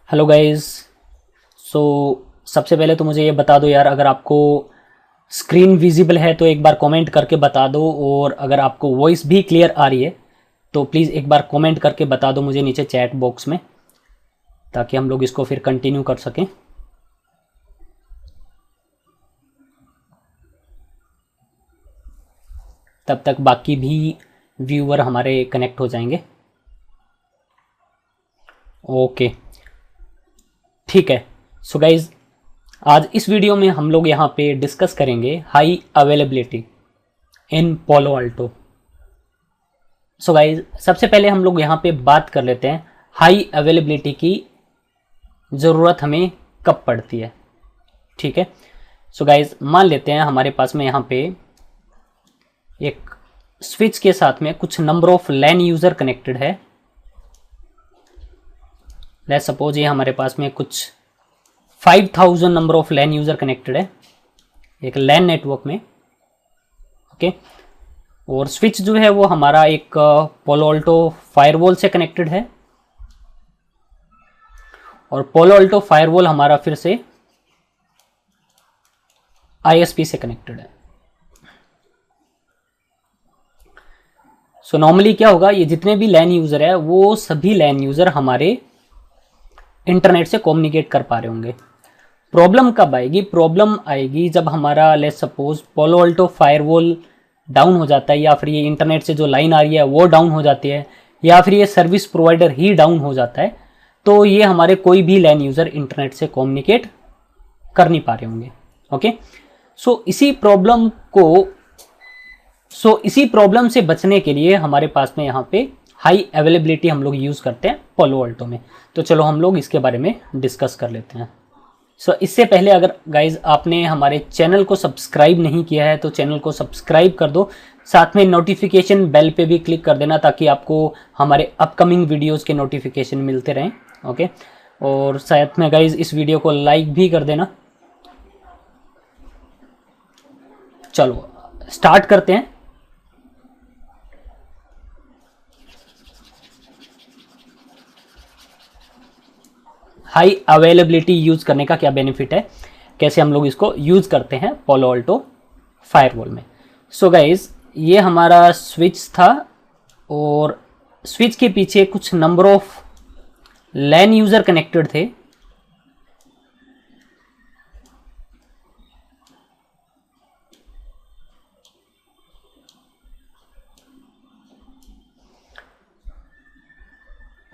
Hello guys. सो सबसे पहले तो मुझे ये बता दो यार, अगर आपको स्क्रीन विजिबल है तो एक बार कमेंट करके बता दो, और अगर आपको वॉइस भी क्लियर आ रही है तो प्लीज़ एक बार कमेंट करके बता दो मुझे नीचे चैट बॉक्स में, ताकि हम लोग इसको फिर कंटिन्यू कर सकें। तब तक बाकी भी व्यूअर हमारे कनेक्ट हो जाएंगे। ओके, ठीक है। सो गाइज, आज इस वीडियो में हम लोग यहाँ पे डिस्कस करेंगे हाई अवेलेबिलिटी इन पोलो अल्टो। सो गाइज, सबसे पहले हम लोग यहाँ पे बात कर लेते हैं हाई अवेलेबिलिटी की ज़रूरत हमें कब पड़ती है। ठीक है। सो गाइज, मान लेते हैं हमारे पास में यहाँ पे एक स्विच के साथ में कुछ number of LAN user connected है। लेट्स सपोज ये हमारे पास में कुछ 5000 number of LAN user connected है एक लैन नेटवर्क में। ओके, और स्विच जो है वो हमारा एक पोलो अल्टो फायरवॉल से कनेक्टेड है, और पोलो अल्टो फायरवॉल हमारा फिर से आईएसपी से कनेक्टेड है। सो नॉर्मली क्या होगा, ये जितने भी लैन यूज़र है वो सभी लैन यूज़र हमारे इंटरनेट से कम्युनिकेट कर पा रहे होंगे। प्रॉब्लम कब आएगी? प्रॉब्लम आएगी जब हमारा let's suppose polo Alto firewall down हो जाता है, या फिर ये इंटरनेट से जो लाइन आ रही है वो डाउन हो जाती है, या फिर ये सर्विस प्रोवाइडर ही डाउन हो जाता है, तो ये हमारे कोई भी लैन यूज़र इंटरनेट से कम्युनिकेट कर नहीं पा रहे होंगे। ओके, सो इसी प्रॉब्लम से बचने के लिए हमारे पास में यहाँ पे हाई अवेलेबिलिटी हम लोग यूज़ करते हैं पोलो अल्टो में। तो चलो हम लोग इसके बारे में डिस्कस कर लेते हैं। इससे पहले अगर गाइज आपने हमारे चैनल को सब्सक्राइब नहीं किया है तो चैनल को सब्सक्राइब कर दो, साथ में नोटिफिकेशन बेल पे भी क्लिक कर देना ताकि आपको हमारे अपकमिंग वीडियोस के नोटिफिकेशन मिलते रहें। ओके, और साथ में गाइज इस वीडियो को लाइक भी कर देना। चलो स्टार्ट करते हैं। हाई अवेलेबिलिटी यूज़ करने का क्या बेनिफिट है, कैसे हम लोग इसको यूज़ करते हैं पोलो अल्टो फायरवॉल में। सो गाइज, ये हमारा स्विच था, और स्विच के पीछे कुछ number of LAN user connected थे।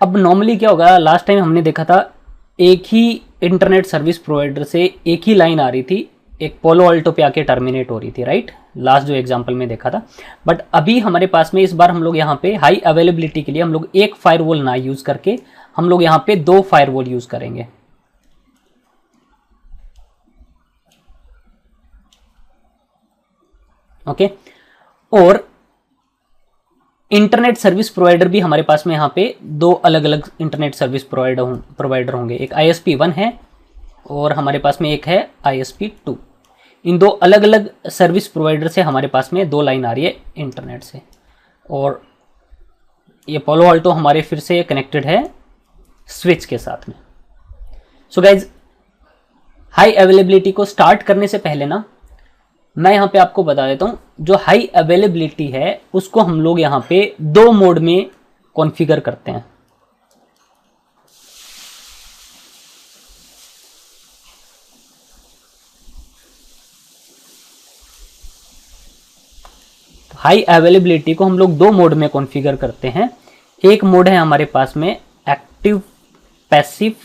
अब नॉर्मली क्या होगा, लास्ट टाइम हमने देखा था एक ही इंटरनेट सर्विस प्रोवाइडर से एक ही लाइन आ रही थी, एक पोलो अल्टो पे आके टर्मिनेट हो रही थी, राइट? लास्ट जो एग्जांपल में देखा था। बट अभी हमारे पास में इस बार हम लोग यहाँ पे हाई अवेलेबिलिटी के लिए हम लोग एक फायरवॉल ना यूज़ करके हम लोग यहाँ पे दो फायरवॉल यूज़ करेंगे। ओके, और इंटरनेट सर्विस प्रोवाइडर भी हमारे पास में यहाँ पे दो अलग अलग इंटरनेट सर्विस प्रोवाइडर होंगे। एक ISP1 है और हमारे पास में एक है ISP2। इन दो अलग अलग सर्विस प्रोवाइडर से हमारे पास में दो लाइन आ रही है इंटरनेट से, और ये पोलो अल्टो हमारे फिर से कनेक्टेड है स्विच के साथ में। सो गाइज, हाई अवेलेबिलिटी को स्टार्ट करने से पहले ना मैं यहाँ पे आपको बता देता हूँ, जो हाई अवेलेबिलिटी है उसको हम लोग यहाँ पे दो मोड में कॉन्फ़िगर करते हैं। हाई अवेलेबिलिटी को हम लोग दो मोड में कॉन्फ़िगर करते हैं। एक मोड है हमारे पास में एक्टिव पैसिव,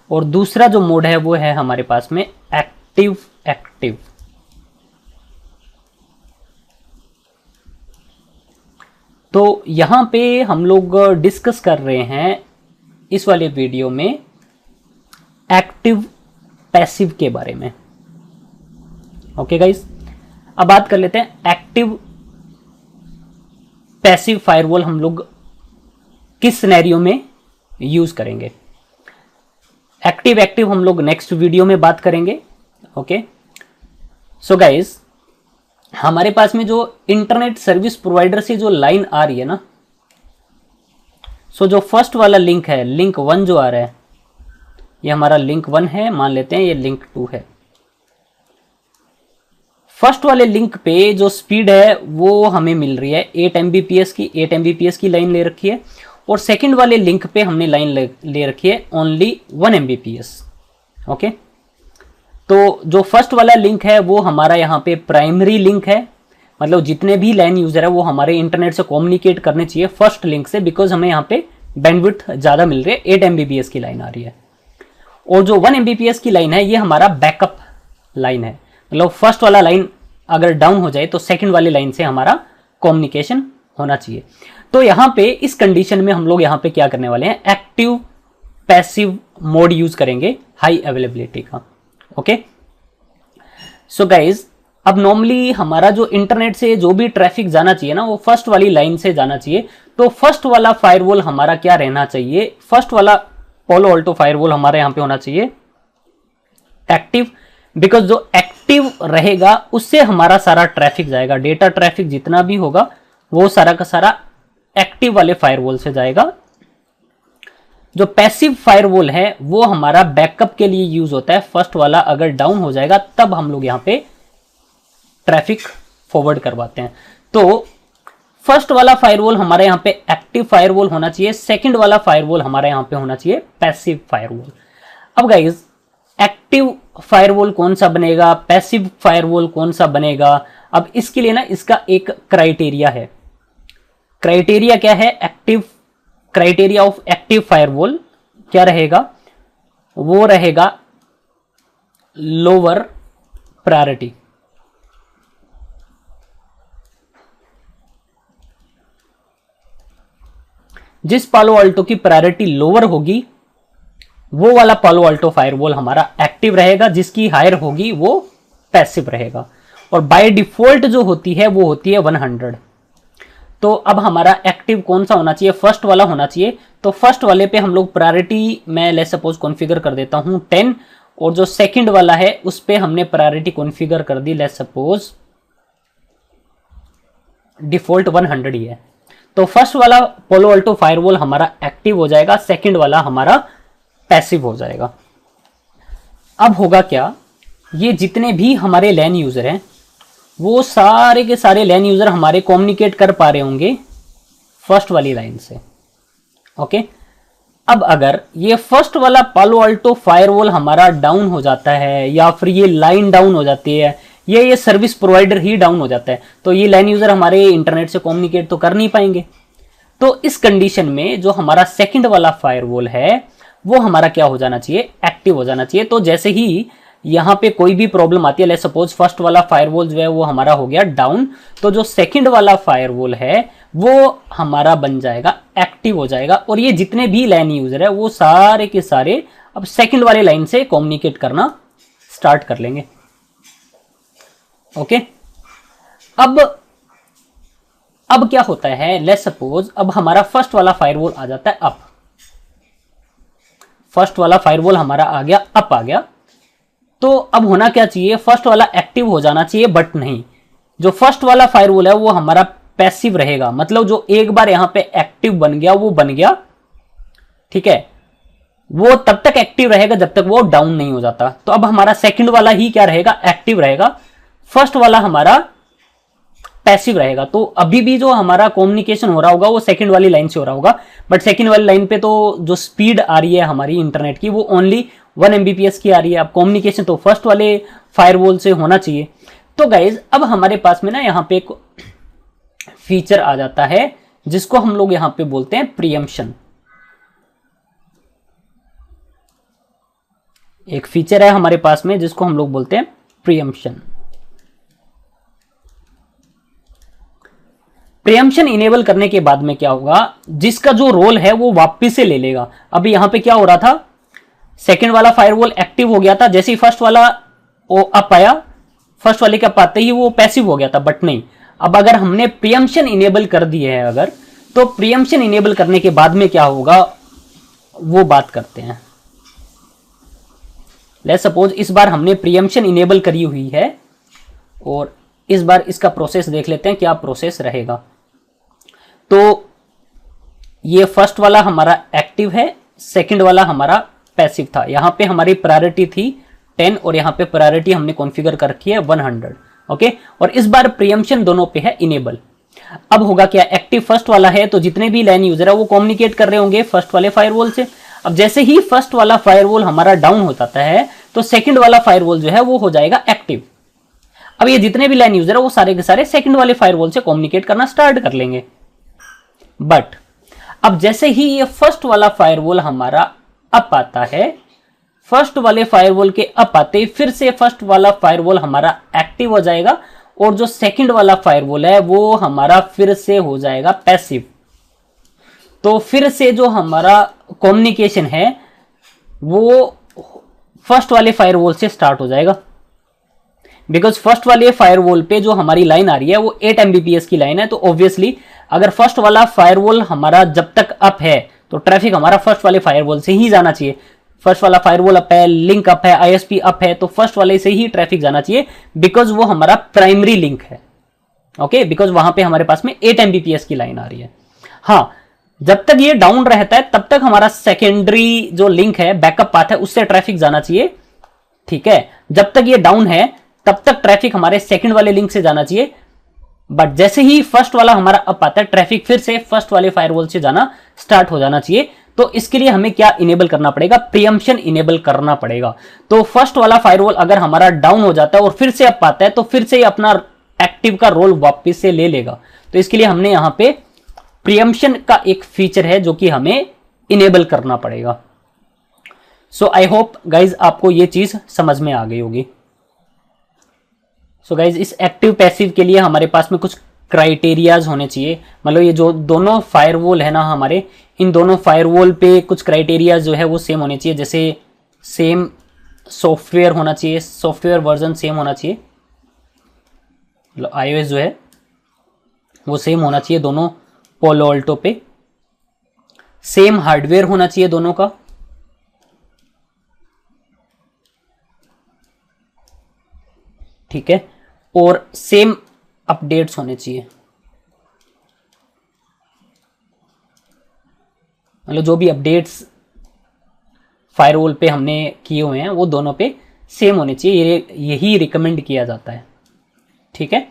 और दूसरा जो मोड है वो है हमारे पास में एक्टिव एक्टिव। तो यहां पे हम लोग डिस्कस कर रहे हैं इस वाले वीडियो में एक्टिव पैसिव के बारे में। ओके गाइस, अब बात कर लेते हैं एक्टिव पैसिव फायरवॉल हम लोग किस सिनेरियो में यूज करेंगे। एक्टिव एक्टिव हम लोग नेक्स्ट वीडियो में बात करेंगे। ओके, सो गाइस, हमारे पास में जो इंटरनेट सर्विस प्रोवाइडर से जो लाइन आ रही है ना, सो जो फर्स्ट वाला लिंक है, लिंक 1 जो आ रहा है, ये हमारा लिंक 1 है, मान लेते हैं ये लिंक 2 है। फर्स्ट वाले लिंक पे जो स्पीड है वो हमें मिल रही है 8 Mbps की, 8 Mbps की लाइन ले रखी है। और सेकंड वाले लिंक पे हमने लाइन ले रखी है ओनली 1 Mbps। ओके, तो जो फर्स्ट वाला लिंक है वो हमारा यहाँ पे प्राइमरी लिंक है, मतलब जितने भी लाइन यूजर है वो हमारे इंटरनेट से कम्युनिकेट करने चाहिए फर्स्ट लिंक से, बिकॉज हमें यहाँ पे बैंडविड्थ ज्यादा मिल रही है, 8 Mbps की लाइन आ रही है। और जो 1 Mbps की लाइन है ये हमारा बैकअप लाइन है, मतलब फर्स्ट वाला लाइन अगर डाउन हो जाए तो सेकंड वाली लाइन से हमारा कम्युनिकेशन होना चाहिए। तो यहाँ पे इस कंडीशन में हम लोग यहाँ पे क्या करने वाले हैं, एक्टिव पैसिव मोड यूज करेंगे हाई अवेलेबिलिटी का। ओके, सो गाइज अब नॉर्मली हमारा जो इंटरनेट से जो भी ट्रैफिक जाना चाहिए ना वो फर्स्ट वाली लाइन से जाना चाहिए। तो फर्स्ट वाला फायरवॉल हमारा क्या रहना चाहिए, फर्स्ट वाला पोलो ऑल्टो फायरवॉल हमारे यहाँ पे होना चाहिए एक्टिव, बिकॉज जो एक्टिव रहेगा उससे हमारा सारा ट्रैफिक जाएगा, डेटा ट्रैफिक जितना भी होगा वो सारा का सारा एक्टिव वाले फायरवॉल से जाएगा। जो पैसिव फायरवॉल है वो हमारा बैकअप के लिए यूज होता है, फर्स्ट वाला अगर डाउन हो जाएगा तब हम लोग यहाँ पे ट्रैफिक फॉरवर्ड करवाते हैं। तो फर्स्ट वाला फायरवॉल हमारे यहाँ पे एक्टिव फायरवॉल होना चाहिए, सेकंड वाला फायरवॉल हमारे यहाँ पे होना चाहिए पैसिव फायरवॉल। अब गाइज एक्टिव फायरवॉल कौन सा बनेगा, पैसिव फायरवॉल कौन सा बनेगा, अब इसके लिए ना इसका एक क्राइटेरिया है। क्राइटेरिया क्या है, active criteria of active firewall क्या रहेगा, वो रहेगा लोअर प्रायोरिटी। जिस पालो अल्टो की प्रायोरिटी लोअर होगी वो वाला पालो अल्टो फायरवॉल हमारा एक्टिव रहेगा, जिसकी हायर होगी वो पैसिव रहेगा। और बाय डिफॉल्ट जो होती है वो होती है 100। तो अब हमारा एक्टिव कौन सा होना चाहिए, फर्स्ट वाला होना चाहिए। तो फर्स्ट वाले पे हम लोग प्रायोरिटी मैं लेट्स सपोज कॉन्फ़िगर कर देता हूं 10, और जो सेकंड वाला है उस पे हमने प्रायोरिटी कॉन्फ़िगर कर दी लेट्स सपोज डिफॉल्ट 100 ही है। तो फर्स्ट वाला पोलो अल्टो फायरवॉल हमारा एक्टिव हो जाएगा, सेकंड वाला हमारा पैसिव हो जाएगा। अब होगा क्या, ये जितने भी हमारे लैन यूजर हैं वो सारे के सारे लैन यूजर हमारे कम्युनिकेट कर पा रहे होंगे फर्स्ट वाली लाइन से। ओके, अब अगर ये फर्स्ट वाला पालो अल्टो फायरवॉल हमारा डाउन हो जाता है या फिर ये लाइन डाउन हो जाती है, ये सर्विस प्रोवाइडर ही डाउन हो जाता है, तो ये लाइन यूजर हमारे इंटरनेट से कम्युनिकेट तो कर नहीं पाएंगे। तो इस कंडीशन में जो हमारा सेकंड वाला फायरवॉल है वो हमारा क्या हो जाना चाहिए, एक्टिव हो जाना चाहिए। तो जैसे ही यहाँ पे कोई भी प्रॉब्लम आती है, लेट्स सपोज फर्स्ट वाला फायरवॉल जो है वो हमारा हो गया डाउन, तो जो सेकंड वाला फायरवॉल है वो हमारा बन जाएगा एक्टिव हो जाएगा। और ये जितने भी लाइन यूजर है वो सारे के सारे अब सेकंड वाले लाइन से कम्युनिकेट करना स्टार्ट कर लेंगे। ओके, अब क्या होता है, लेट्स सपोज अब हमारा फर्स्ट वाला फायरवॉल आ जाता है अप, फर्स्ट वाला फायरवॉल हमारा आ गया अप आ गया। तो अब होना क्या चाहिए, फर्स्ट वाला एक्टिव हो जाना चाहिए, बट नहीं, जो फर्स्ट वाला फायरवॉल है वो हमारा पैसिव रहेगा। मतलब जो एक बार यहां पे एक्टिव बन गया वो बन गया, ठीक है, वो तब तक एक्टिव रहेगा जब तक वो डाउन नहीं हो जाता। तो अब हमारा सेकंड वाला ही क्या रहेगा, एक्टिव रहेगा, फर्स्ट वाला हमारा पैसिव रहेगा। तो अभी भी जो हमारा कम्युनिकेशन हो रहा होगा वो सेकंड वाली लाइन से हो रहा होगा, बट सेकंड वाली लाइन पे तो जो स्पीड आ रही है हमारी इंटरनेट की वो ओनली 1 Mbps की आ रही है। अब कम्युनिकेशन तो फर्स्ट वाले फायरवॉल से होना चाहिए। तो गाइज अब हमारे पास में ना यहाँ पे एक फीचर आ जाता है जिसको हम लोग यहाँ पे बोलते हैं प्रीएम्पशन। एक फीचर है हमारे पास में जिसको हम लोग बोलते हैं प्रीएम्पशन। प्रीएम्पशन इनेबल करने के बाद में क्या होगा, जिसका जो रोल है वो वापस से ले लेगा। अभी यहां पे क्या हो रहा था, सेकंड वाला फायरवॉल एक्टिव हो गया था, जैसे ही फर्स्ट वाला वो अप आया, फर्स्ट वाले के पाते ही वो पैसिव हो गया था, बट नहीं, अब अगर हमने प्रीएम्पशन इनेबल कर दिए है अगर, तो प्रीएम्पशन इनेबल करने के बाद में क्या होगा वो बात करते हैं। लेट्स सपोज इस बार हमने प्रीएम्पशन इनेबल करी हुई है और इस बार इसका प्रोसेस देख लेते हैं क्या प्रोसेस रहेगा। तो ये फर्स्ट वाला हमारा एक्टिव है, सेकंड वाला हमारा पैसिव था। यहाँ पे हमारी प्रायोरिटी थी 10 और यहाँ पे प्रायोरिटी हमने कॉन्फ़िगर कर रखी है 100। ओके, और इस बार प्रीएम्पशन दोनों पे है इनेबल। अब होगा क्या, एक्टिव फर्स्ट वाला है तो जितने भी लैन यूजर है वो कम्युनिकेट कर रहे होंगे फर्स्ट वाले फायरवॉल से। अब जैसे ही फर्स्ट वाला फायरवॉल हमारा डाउन हो जाता है तो सेकंड वाला फायरवॉल जो है वो हो जाएगा एक्टिव। अब ये जितने भी लैन यूजर है वो सारे के सारे सेकंड वाले फायरवॉल से कम्युनिकेट करना स्टार्ट कर लेंगे। बट अब जैसे ही ये फर्स्ट वाला फायरवॉल हमारा अप आता है, फर्स्ट वाले फायरवॉल के अप आते फिर से फर्स्ट वाला फायरवॉल हमारा एक्टिव हो जाएगा और जो सेकंड वाला फायरवॉल है वो हमारा फिर से हो जाएगा पैसिव। तो फिर से जो हमारा कम्युनिकेशन है वो फर्स्ट वाले फायरवॉल से स्टार्ट हो जाएगा, बिकॉज फर्स्ट वाले फायरवॉल पे जो हमारी लाइन आ रही है वो 8 Mbps की लाइन है। तो ऑब्वियसली अगर फर्स्ट वाला फायरवॉल हमारा जब तक अप है तो ट्रैफिक हमारा फर्स्ट वाले फायरवॉल से ही जाना चाहिए। फर्स्ट वाला फायरवॉल अप है, लिंक अप है, आईएसपी अप है, तो फर्स्ट वाले से ही ट्रैफिक जाना चाहिए, बिकॉज वो हमारा प्राइमरी लिंक है। ओके, बिकॉज वहां पे हमारे पास में 8 Mbps की लाइन आ रही है। हाँ, जब तक ये डाउन रहता है तब तक हमारा सेकेंडरी जो लिंक है, बैकअप पाथ है, उससे ट्रैफिक जाना चाहिए। ठीक है, जब तक ये डाउन है तब तक ट्रैफिक हमारे सेकंड वाले लिंक से जाना चाहिए। बट जैसे ही फर्स्ट वाला हमारा अप आता है ट्रैफिक फिर से फर्स्ट वाले फायरवॉल से जाना स्टार्ट हो जाना चाहिए। तो इसके लिए हमें क्या इनेबल करना पड़ेगा, प्रीएम्पशन इनेबल करना पड़ेगा। तो फर्स्ट वाला फायरवॉल अगर हमारा डाउन हो जाता है और फिर से अप आता है तो फिर से अपना एक्टिव का रोल वापस से ले लेगा। तो इसके लिए हमने यहां पे प्रीएम्पशन का एक फीचर है जो कि हमें इनेबल करना पड़ेगा। सो आई होप गाइज आपको ये चीज समझ में आ गई होगी। सो गाइज इस एक्टिव पैसिव के लिए हमारे पास में कुछ क्राइटेरियाज होने चाहिए। मतलब ये जो दोनों फायरवॉल है ना हमारे, इन दोनों फायरवॉल पे कुछ क्राइटेरियाज जो है वो सेम होने चाहिए। जैसे सेम सॉफ्टवेयर होना चाहिए, सॉफ्टवेयर वर्जन सेम होना चाहिए। मतलब iOS जो है वो सेम होना चाहिए दोनों पोलो अल्टो पे। सेम हार्डवेयर होना चाहिए दोनों का। ठीक है, और सेम अपडेट्स होने चाहिए। मतलब जो भी अपडेट्स फायरवॉल पे हमने किए हुए हैं वो दोनों पे सेम होने चाहिए, यही रिकमेंड किया जाता है। ठीक है,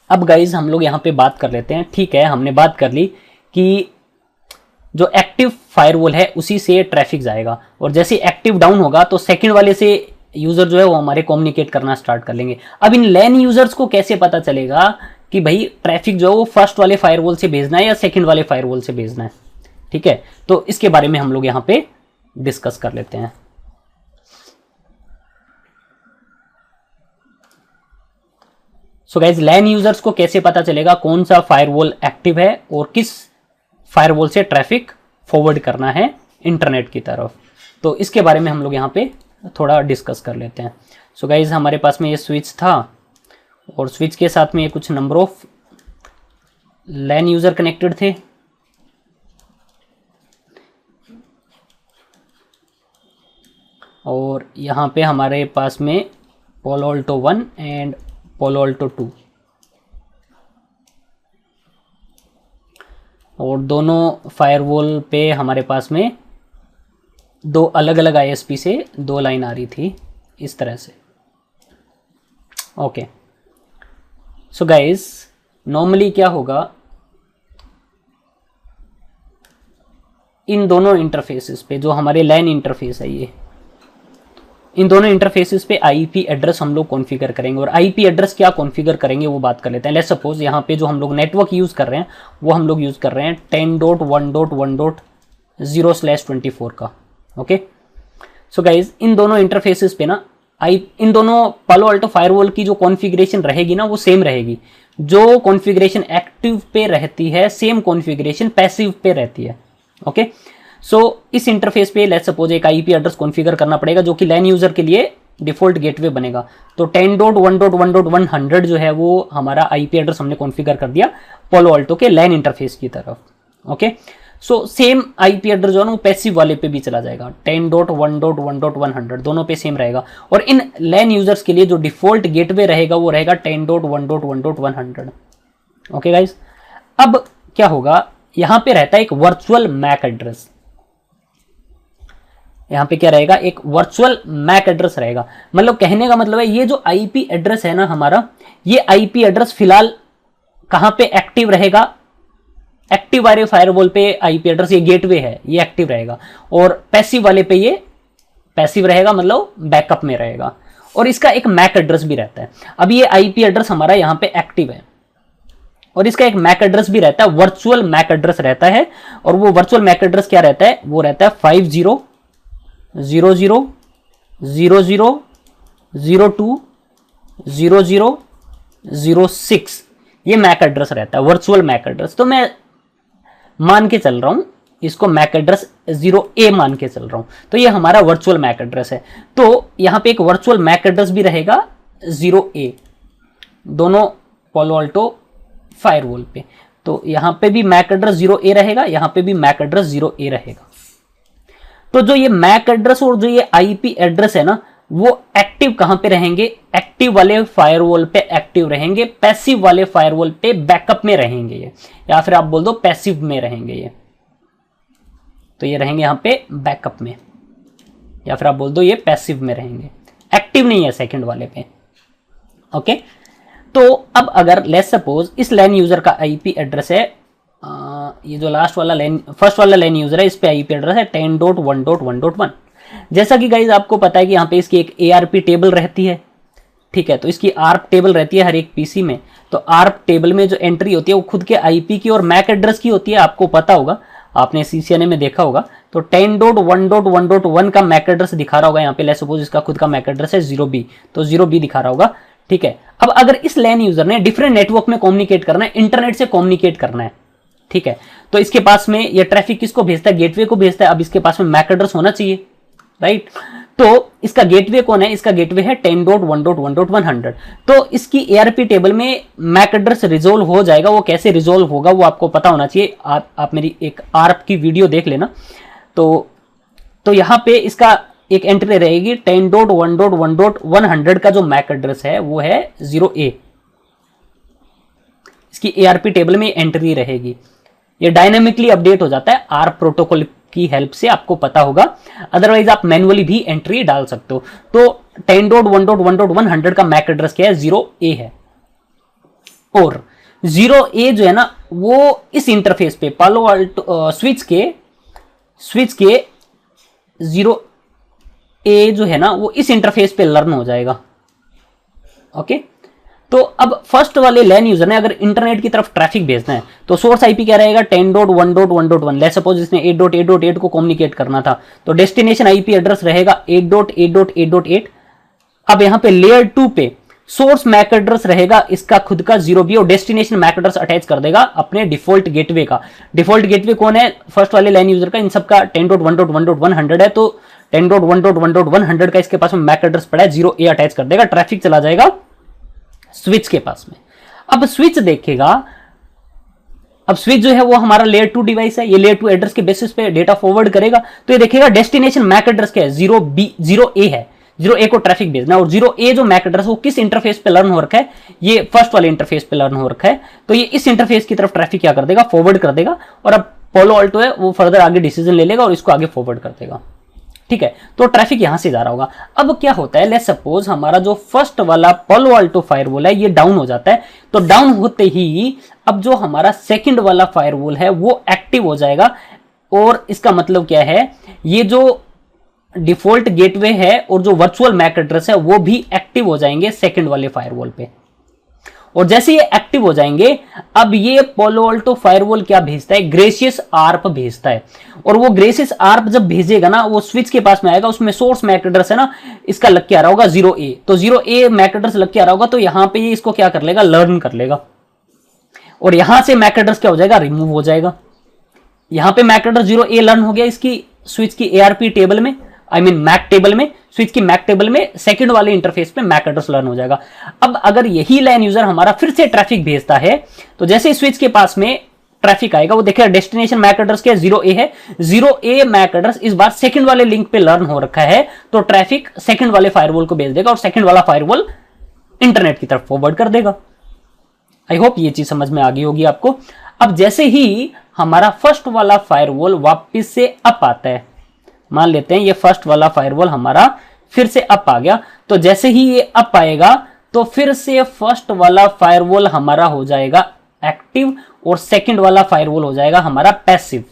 अब गाइज हम लोग यहां पे बात कर लेते हैं। ठीक है, हमने बात कर ली कि जो एक्टिव फायरवॉल है उसी से ट्रैफिक जाएगा, और जैसे एक्टिव डाउन होगा तो सेकंड वाले से यूजर जो है वो हमारे कम्युनिकेट करना स्टार्ट कर लेंगे। अब इन लैन यूजर्स को कैसे पता चलेगा कि भाई ट्रैफिक जो है वो फर्स्ट वाले फायरवॉल से भेजना है या सेकंड वाले फायरवॉल से भेजना है। ठीक है, तो इसके बारे में हम लोग यहां पे डिस्कस कर लेते हैं। सो गाइज लैन यूजर्स को कैसे पता चलेगा कौन सा फायरवॉल एक्टिव है और किस फायरवॉल से ट्रैफिक फॉरवर्ड करना है इंटरनेट की तरफ, तो इसके बारे में हम लोग यहाँ पे थोड़ा डिस्कस कर लेते हैं। सो गाइज हमारे पास में ये स्विच था और स्विच के साथ में ये कुछ number of LAN user connected थे। और यहाँ पे हमारे पास में Palo Alto 1 and Palo Alto 2, और दोनों फायरवॉल पे हमारे पास में दो अलग अलग आईएसपी से दो लाइन आ रही थी इस तरह से। ओके, सो गाइज नॉर्मली क्या होगा, इन दोनों इंटरफेसेस पे जो हमारे लैन इंटरफेस है, ये इन दोनों इंटरफेसेस पे आईपी एड्रेस हम लोग कॉन्फ़िगर करेंगे। और आईपी एड्रेस क्या कॉन्फ़िगर करेंगे वो बात कर लेते हैं। लेट्स सपोज यहाँ पे जो हम लोग नेटवर्क यूज़ कर रहे हैं वो हम लोग यूज़ कर रहे हैं 10.1.1.0/24 का। ओके, सो गाइज इन दोनों इंटरफेसेस पे ना इन दोनों पालो अल्टो फायरवॉल की जो कॉन्फ़िगरेशन रहेगी ना वो सेम रहेगी। जो कॉन्फ़िगरेशन एक्टिव पे रहती है सेम कॉन्फ़िगरेशन पैसिव पे रहती है। ओके, सो इस इंटरफेस पे लेट्स सपोज एक आईपी एड्रेस कॉन्फ़िगर करना पड़ेगा जो कि लैन यूजर के लिए डिफॉल्ट गेटवे बनेगा। तो 10.1.1.100 जो है वो हमारा आईपी एड्रेस हमने कॉन्फ़िगर कर दिया पोलो अल्टो के लैन इंटरफेस की तरफ। Okay, so same IP address जो है ना वो पैसिव वाले पे भी चला जाएगा, 10.1.1.100 दोनों पे सेम रहेगा। और इन लैन यूजर्स के लिए जो डिफॉल्ट गेटवे रहेगा वो रहेगा 10.1.1.100। ओके गाइज, अब क्या होगा, यहां पे रहता है एक वर्चुअल मैक एड्रेस। यहां पे क्या रहेगा, एक वर्चुअल मैक एड्रेस रहेगा। मतलब कहने का मतलब है ये जो आईपी एड्रेस है ना हमारा, ये आईपी एड्रेस फिलहाल कहां पे एक्टिव रहेगा, एक्टिव वाले फायरवॉल पे आईपी एड्रेस, ये गेटवे है, ये एक्टिव रहेगा, और पैसिव वाले पे ये पैसिव रहेगा, मतलब बैकअप में रहेगा। और इसका एक मैक एड्रेस भी रहता है। अब ये आईपी एड्रेस हमारा यहां पे एक्टिव है, और इसका एक मैक एड्रेस भी रहता है, वर्चुअल मैक एड्रेस रहता है। और वो वर्चुअल मैक एड्रेस क्या रहता है, वो रहता है 5000020006, ये मैक एड्रेस रहता है, वर्चुअल मैक एड्रेस। तो मैं मान के चल रहा हूं इसको मैक एड्रेस 0A मान के चल रहा हूं, तो ये हमारा वर्चुअल मैक एड्रेस है। तो यहां पे एक वर्चुअल मैक एड्रेस भी रहेगा 0A, दोनों पालो अल्टो फायरवॉल पे। तो यहां पे भी मैक एड्रेस 0A रहेगा, यहां पे भी मैक एड्रेस 0A रहेगा। तो जो ये मैक एड्रेस और जो ये आईपी एड्रेस है ना, वो एक्टिव कहां पे रहेंगे, एक्टिव वाले फायरवॉल पे एक्टिव रहेंगे, पैसिव वाले फायरवॉल पे बैकअप में रहेंगे ये, या फिर आप बोल दो पैसिव में रहेंगे ये। तो ये रहेंगे यहां पे बैकअप में, या फिर आप बोल दो ये पैसिव में रहेंगे, एक्टिव नहीं है सेकंड वाले पे। ओके, तो अब अगर लेट्स सपोज इस लैन यूजर का आईपी एड्रेस है, ये जो लास्ट वाला लैन, फर्स्ट वाला लैन यूजर है, इस पे आईपी एड्रेस है 10.1.1.1। जैसा कि गाइज आपको पता है कि यहाँ पे इसकी एक ARP टेबल रहती है, ठीक है। तो इसकी ARP टेबल रहती है हर एक पीसी में। तो ARP टेबल में जो एंट्री होती है वो खुद के आईपी की और मैक एड्रेस की होती है, आपको पता होगा, आपने CCNA में देखा होगा। तो 10.1.1.1 का मैक एड्रेस दिखा रहा होगा यहाँ पे, लेट्स सपोज इसका खुद का मैक एड्रेस है 0B, तो 0B दिखा रहा होगा, ठीक है। अब अगर इस लैन यूजर ने डिफरेंट नेटवर्क में कम्युनिकेट करना है, इंटरनेट से कम्युनिकेट करना है, ठीक है, तो इसके पास में ये ट्रैफिक किसको भेजता है, गेटवे को भेजता है। अब इसके पास में मैक एड्रेस होना चाहिए, राइट। तो इसका गेटवे कौन है, इसका गेटवे है 10.1.1.100। तो इसकी ARP टेबल में मैक एड्रेस रिजोल्व हो जाएगा। वो कैसे रिजोल्व होगा वो आपको पता होना चाहिए, आप मेरी एक ARP की वीडियो देख लेना। तो यहां पे इसका एक एंट्री रहेगी 10.1.1.100 का जो मैक एड्रेस है वो है 0A, इसकी ARP टेबल में एंट्री रहेगी। ये डायनामिकली अपडेट हो जाता है ARP प्रोटोकॉल की हेल्प से, आपको पता होगा, अदरवाइज आप मैनुअली भी एंट्री डाल सकते हो। तो 10.1.1.100 का मैक एड्रेस क्या है, 0A है। और 0A जो है ना, वो इस इंटरफेस पे पालो अल्टो स्विच के 0A जो है ना, वो इस इंटरफेस पे लर्न हो जाएगा। ओके, तो अब फर्स्ट वाले लैन यूजर ने अगर इंटरनेट की तरफ ट्रैफिक भेजना है तो सोर्स आईपी क्या रहेगा 10.1.1.1। लेट्स सपोज इसने 8.8.8 को कम्युनिकेट करना था, तो डेस्टिनेशन आईपी एड्रेस रहेगा 8.8.8.8। अब यहां पे लेयर 2 पे सोर्स मैक एड्रेस रहेगा इसका खुद का 0B, और डेस्टिनेशन मैक एड्रेस अटैच कर देगा अपने डिफॉल्ट गेटवे का। डिफॉल्ट गेटवे कौन है, फर्स्ट वाले लाइन यूजर का, इन सबका 10.1.1.100 है। तो 10.1.1.100 का इसके पास में मैक एड्रेस पड़ा है, 0A अटैच कर देगा, ट्रैफिक चला जाएगा स्विच के पास में। अब स्विच देखेगा, अब स्विच जो है वो हमारा लेयर 2 डिवाइस है, ये लेयर 2 एड्रेस के बेसिस पे डेटा फॉरवर्ड करेगा। तो ये देखेगा डेस्टिनेशन मैक एड्रेस क्या है, 0A है, 0A को ट्रैफिक भेजना है। और 0A जो मैक एड्रेस वो किस इंटरफेस पे लर्न हो रखा है, ये फर्स्ट वाले इंटरफेस पे लर्न हो रखा है। तो ये इस इंटरफेस की तरफ ट्रैफिक क्या कर देगा, फॉरवर्ड कर देगा। और अब पालो अल्टो है वो फर्दर आगे डिसीजन ले लेगा और इसको आगे फॉरवर्ड कर देगा, ठीक है। तो ट्रैफिक यहां से जा रहा होगा। अब क्या होता है, लेट्स सपोज हमारा जो फर्स्ट वाला पालो अल्टो फायरवॉल है ये डाउन हो जाता है। तो डाउन होते ही अब जो हमारा सेकंड वाला फायरवॉल है वो एक्टिव हो जाएगा। और इसका मतलब क्या है, ये जो डिफॉल्ट गेटवे है और जो वर्चुअल मैक एड्रेस है वो भी एक्टिव हो जाएंगे सेकंड वाले फायरवॉल पे। और जैसे ये एक्टिव हो जाएंगे, अब ये पालो अल्टो फायरवॉल क्या भेजता है, ग्रेसियस आर्प भेजता है। और वो ग्रेसियस आर्प जब भेजेगा ना, वो स्विच के पास में आएगा, उसमें सोर्स मैक एड्रेस है ना, इसका लग के आ रहा होगा 0A। तो 0A मैक एड्रेस लग के आ रहा होगा, तो यहां पे ये इसको क्या कर लेगा, लर्न कर लेगा। और यहां से मैक एड्रेस क्या हो जाएगा, रिमूव हो जाएगा। यहां पे मैक एड्रेस 0A लर्न हो गया इसकी स्विच की ARP टेबल में, आई मीन मैक टेबल में, स्विच की मैक टेबल में सेकंड वाले इंटरफेस पे मैक एड्रेस लर्न हो जाएगा। अब अगर यही लाइन यूजर हमारा फिर से ट्रैफिक भेजता है, तो जैसे स्विच के पास में ट्रैफिक आएगा, वो देखेगा डेस्टिनेशन मैक एड्रेस क्या है, 0A है। 0A मैक एड्रेस इस बार सेकंड वाले लिंक पे लर्न हो रखा है, तो ट्रैफिक सेकंड वाले फायरवॉल को भेज देगा और सेकंड वाला फायरवॉल इंटरनेट की तरफ फॉरवर्ड कर देगा। आई होप ये चीज समझ में आ गई होगी आपको। अब जैसे ही हमारा फर्स्ट वाला फायरवॉल वापस से अप आता है। मान लेते हैं ये फर्स्ट वाला फायरवॉल हमारा फिर से अप आ गया, तो जैसे ही ये अप आएगा तो फिर से फर्स्ट वाला फायरवॉल हमारा हो जाएगा एक्टिव और सेकंड वाला फायरवॉल हो जाएगा हमारा पैसिव।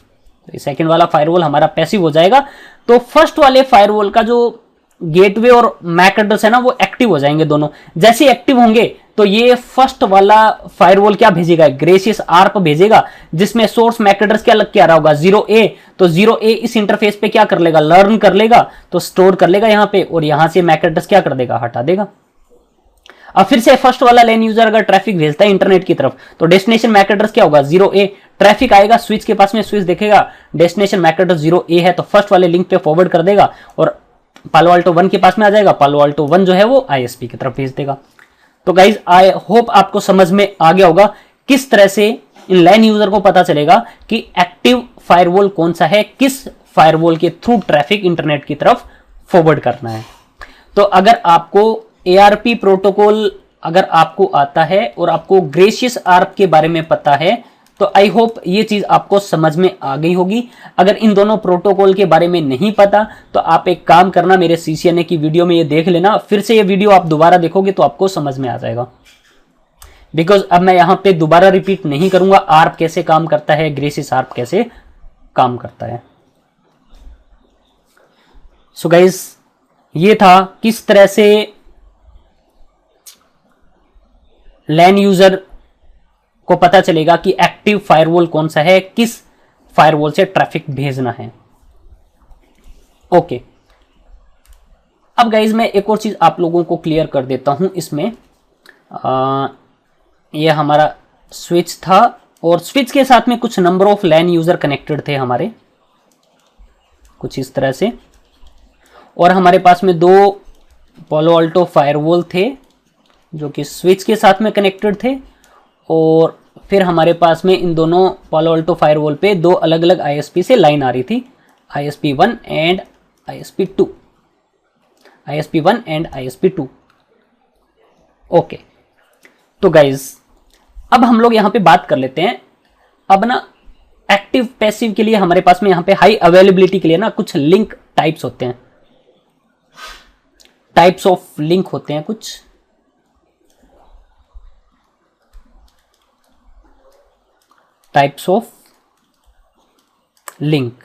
तो सेकंड वाला फायरवॉल हमारा पैसिव हो जाएगा, तो फर्स्ट वाले फायरवॉल का जो गेटवे और मैक एड्रेस है ना वो एक्टिव हो जाएंगे दोनों। जैसे एक्टिव होंगे तो ये फर्स्ट वाला फायरवॉल क्या भेजेगा, ग्रेसियस आर्प भेजेगा, जिसमें सोर्स मैक एड्रेस क्या लग के आ रहा होगा 0A। तो 0A इस इंटरफेस पे क्या कर लेगा, लर्न कर लेगा, तो स्टोर कर लेगा यहाँ पे, और यहां से मैक एड्रेस क्या कर देगा, हटा देगा। अब फिर से फर्स्ट वाला लैन यूजर अगर ट्रैफिक भेजता है इंटरनेट की तरफ, तो डेस्टिनेशन मैक एड्रेस क्या होगा 0A। ट्रैफिक आएगा स्विच के पास में, स्विच देखेगा डेस्टिनेशन मैक एड्रेस 0A है, तो फर्स्ट वाले लिंक पे फॉरवर्ड कर देगा और पालो अल्टो 1 के पास में आ जाएगा। पालो अल्टो 1 जो है वो ISP की तरफ भेज देगा। तो गाइज आई होप आपको समझ में आ गया होगा किस तरह से इन लैन यूजर को पता चलेगा कि एक्टिव फायरवॉल कौन सा है, किस फायरवॉल के थ्रू ट्रैफिक इंटरनेट की तरफ फॉरवर्ड करना है। तो अगर आपको ARP प्रोटोकॉल अगर आपको आता है और आपको ग्रेसियस आर्प के बारे में पता है, तो आई होप ये चीज आपको समझ में आ गई होगी। अगर इन दोनों प्रोटोकॉल के बारे में नहीं पता तो आप एक काम करना, मेरे CCNA की वीडियो में ये देख लेना, फिर से ये वीडियो आप दोबारा देखोगे तो आपको समझ में आ जाएगा। बिकॉज अब मैं यहां पे दोबारा रिपीट नहीं करूंगा आर्प कैसे काम करता है, ग्रेसियस आर्प कैसे काम करता है। सो गाइस ये था किस तरह से लैन यूजर को पता चलेगा कि एक्टिव फायरवॉल कौन सा है, किस फायरवॉल से ट्रैफिक भेजना है। ओके, अब गाइज मैं एक और चीज आप लोगों को क्लियर कर देता हूं इसमें। ये हमारा स्विच था और स्विच के साथ में कुछ number of LAN user connected थे हमारे, कुछ इस तरह से, और हमारे पास में 2 पालो अल्टो फायरवॉल थे जो कि स्विच के साथ में कनेक्टेड थे, और फिर हमारे पास में इन दोनों पालो अल्टो फायरवॉल पे 2 अलग अलग ISP से लाइन आ रही थी, ISP1 and ISP2, ISP1 and ISP2। Okay, तो गाइज अब हम लोग यहां पे बात कर लेते हैं। अब ना एक्टिव पैसिव के लिए हमारे पास में यहां पे हाई अवेलेबिलिटी के लिए ना कुछ लिंक टाइप्स होते हैं, टाइप्स ऑफ लिंक होते हैं कुछ। Types of link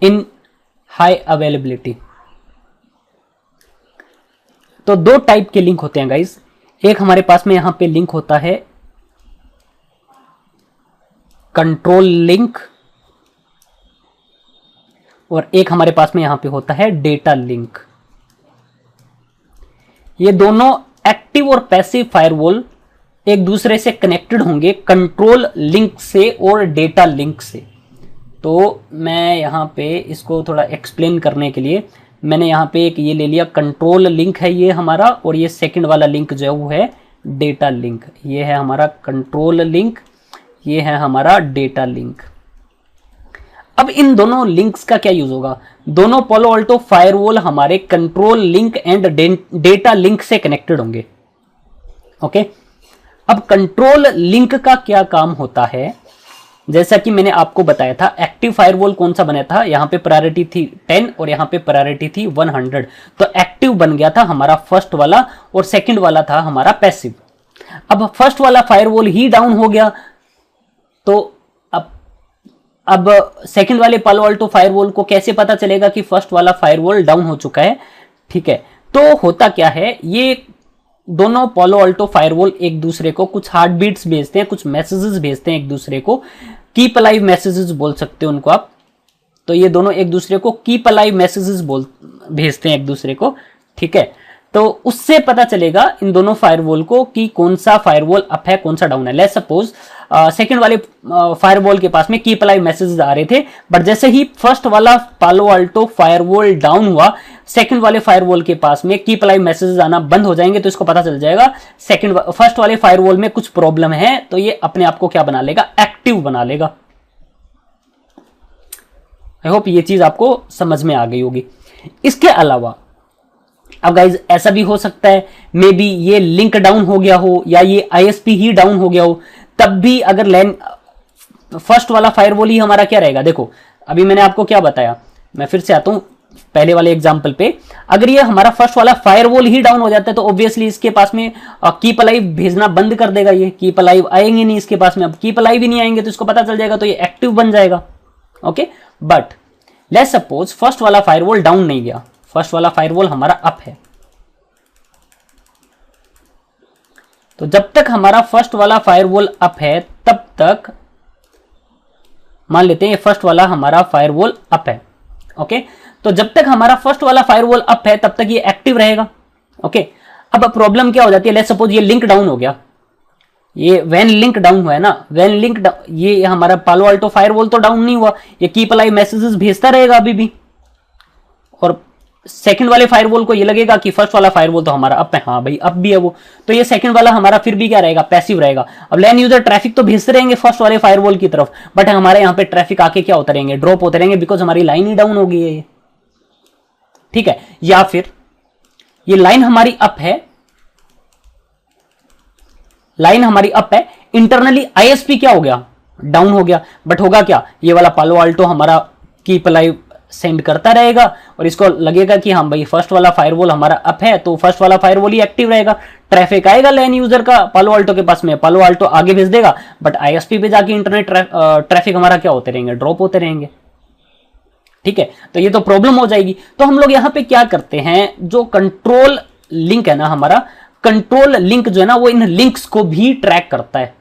in high availability. तो 2 टाइप के लिंक होते हैं गाइस। एक हमारे पास में यहां पे लिंक होता है कंट्रोल लिंक, और एक हमारे पास में यहां पे होता है डेटा लिंक। ये दोनों एक्टिव और पैसिव फायरवॉल एक दूसरे से कनेक्टेड होंगे कंट्रोल लिंक से और डेटा लिंक से। तो मैं यहां पे इसको थोड़ा एक्सप्लेन करने के लिए मैंने यहां पे एक ये ले लिया, कंट्रोल लिंक है ये हमारा, और ये सेकंड वाला लिंक जो है वो है डेटा लिंक। ये है हमारा कंट्रोल लिंक, ये है हमारा डेटा लिंक। अब इन दोनों लिंक्स का क्या यूज होगा, दोनों पालो अल्टो फायरवॉल हमारे control link and data link से कनेक्टेड होंगे। ओके, अब कंट्रोल लिंक का क्या काम होता है, जैसा कि मैंने आपको बताया था एक्टिव फायरवॉल कौन सा बना था, यहां पे प्रायोरिटी थी 10 और यहां पे प्रायोरिटी थी 100। तो एक्टिव बन गया था हमारा फर्स्ट वाला और सेकंड वाला था हमारा पैसिव। अब फर्स्ट वाला फायरवॉल ही डाउन हो गया, तो अब सेकंड वाले पालो अल्टो फायरवॉल को कैसे पता चलेगा कि फर्स्ट वाला फायरवॉल डाउन हो चुका है। ठीक है, तो होता क्या है, ये दोनों पालो अल्टो फायरवॉल एक दूसरे को कुछ हार्ट बीट्स भेजते हैं, कुछ मैसेजेस भेजते हैं एक दूसरे को, कीप अलाइव मैसेजेस बोल सकते हो उनको आप। तो ये दोनों एक दूसरे को कीप अलाइव मैसेजेस भेजते हैं एक दूसरे को। ठीक है, तो उससे पता चलेगा इन दोनों फायरवॉल को कि कौन सा फायरवॉल अप है कौन सा डाउन है। लेट्स सपोज सेकंड वाले फायरवॉल के पास में कीप अलाइव मैसेजेस आ रहे थे, बट जैसे ही फर्स्ट वाला पालो अल्टो फायरवॉल डाउन हुआ, सेकंड वाले फायरवॉल के पास में कीप अलाइव मैसेजेस आना बंद हो जाएंगे। तो इसको पता चल जाएगा फर्स्ट वाले फायरवॉल में कुछ प्रॉब्लम है, तो ये अपने आप को क्या बना लेगा, एक्टिव बना लेगा। आई होप ये चीज आपको समझ में आ गई होगी। इसके अलावा अब गाइज ऐसा भी हो सकता है मे बी ये लिंक डाउन हो गया हो या ये ISP ही डाउन हो गया हो, तब भी अगर लैन फर्स्ट वाला फायरवॉल ही हमारा क्या रहेगा। देखो अभी मैंने आपको क्या बताया, मैं फिर से आता हूं पहले वाले एग्जांपल पे। अगर ये हमारा फर्स्ट वाला फायरवॉल ही डाउन हो जाता है तो ऑब्वियसली इसके पास में कीप अलाइव भेजना बंद कर देगा, ये कीप अलाइव आएंगे नहीं इसके पास में। अब कीप अलाइव ही नहीं आएंगे तो इसको पता चल जाएगा, तो ये एक्टिव बन जाएगा। Okay, but let's suppose first वाला फायरवॉल डाउन नहीं गया, फर्स्ट वाला फायरवॉल हमारा अप है। तो जब तक हमारा फर्स्ट वाला फायरवॉल अप है तब तक मान लेते हैं ये फर्स्ट वाला हमारा फायरवॉल अप है। ओके, तो जब तक हमारा फर्स्ट वाला फायरवॉल अप है तब तक ये एक्टिव रहेगा। ओके, अब प्रॉब्लम क्या हो जाती है, लेट्स सपोज ये लिंक डाउन हो गया, ये वैन लिंक डाउन हुआ है ना, वैन लिंक ये हमारा पालो अल्टो फायरवॉल तो डाउन नहीं हुआ, ये कीप अलाइव मैसेजेस भेजता रहेगा अभी भी। और सेकंड वाले फायरवॉल को ये लगेगा कि फर्स्ट वाला फायरवॉल तो हमारा अप है, हाँ भाई अप भी है वो, तो ये सेकंड वाला हमारा फिर भी क्या रहेगा, पैसिव रहेगा। अब लैन यूजर ट्रैफिक तो भेजते रहेंगे फर्स्ट वाले फायरवॉल की तरफ, बट हमारे यहाँ पे ट्रैफिक आके क्या होते रहेंगे, ड्रॉप होते रहेंगे, बिकॉज हमारी लाइन ही डाउन हो गई है ये। ठीक है, या फिर ये लाइन हमारी अप है, लाइन हमारी अप है, इंटरनली आईएसपी क्या हो गया, डाउन हो गया, बट होगा क्या, ये वाला पालो अल्टो हमारा कीप अलाइव सेंड करता रहेगा और इसको लगेगा कि हाँ भाई फर्स्ट वाला फायरवॉल हमारा अप है तो फर्स्ट वाला फायरवॉल ही एक्टिव रहेगा। ट्रैफिक आएगा लैन यूजर का पालो अल्टो के पास में, पालो अल्टो आगे भेज देगा, बट आईएसपी पे जाके इंटरनेट ट्रैफिक हमारा क्या होते रहेंगे, ड्रॉप होते रहेंगे। ठीक है, तो ये तो प्रॉब्लम हो जाएगी। तो हम लोग यहाँ पे क्या करते हैं, जो कंट्रोल लिंक है ना हमारा, कंट्रोल लिंक जो है ना वो इन लिंक्स को भी ट्रैक करता है।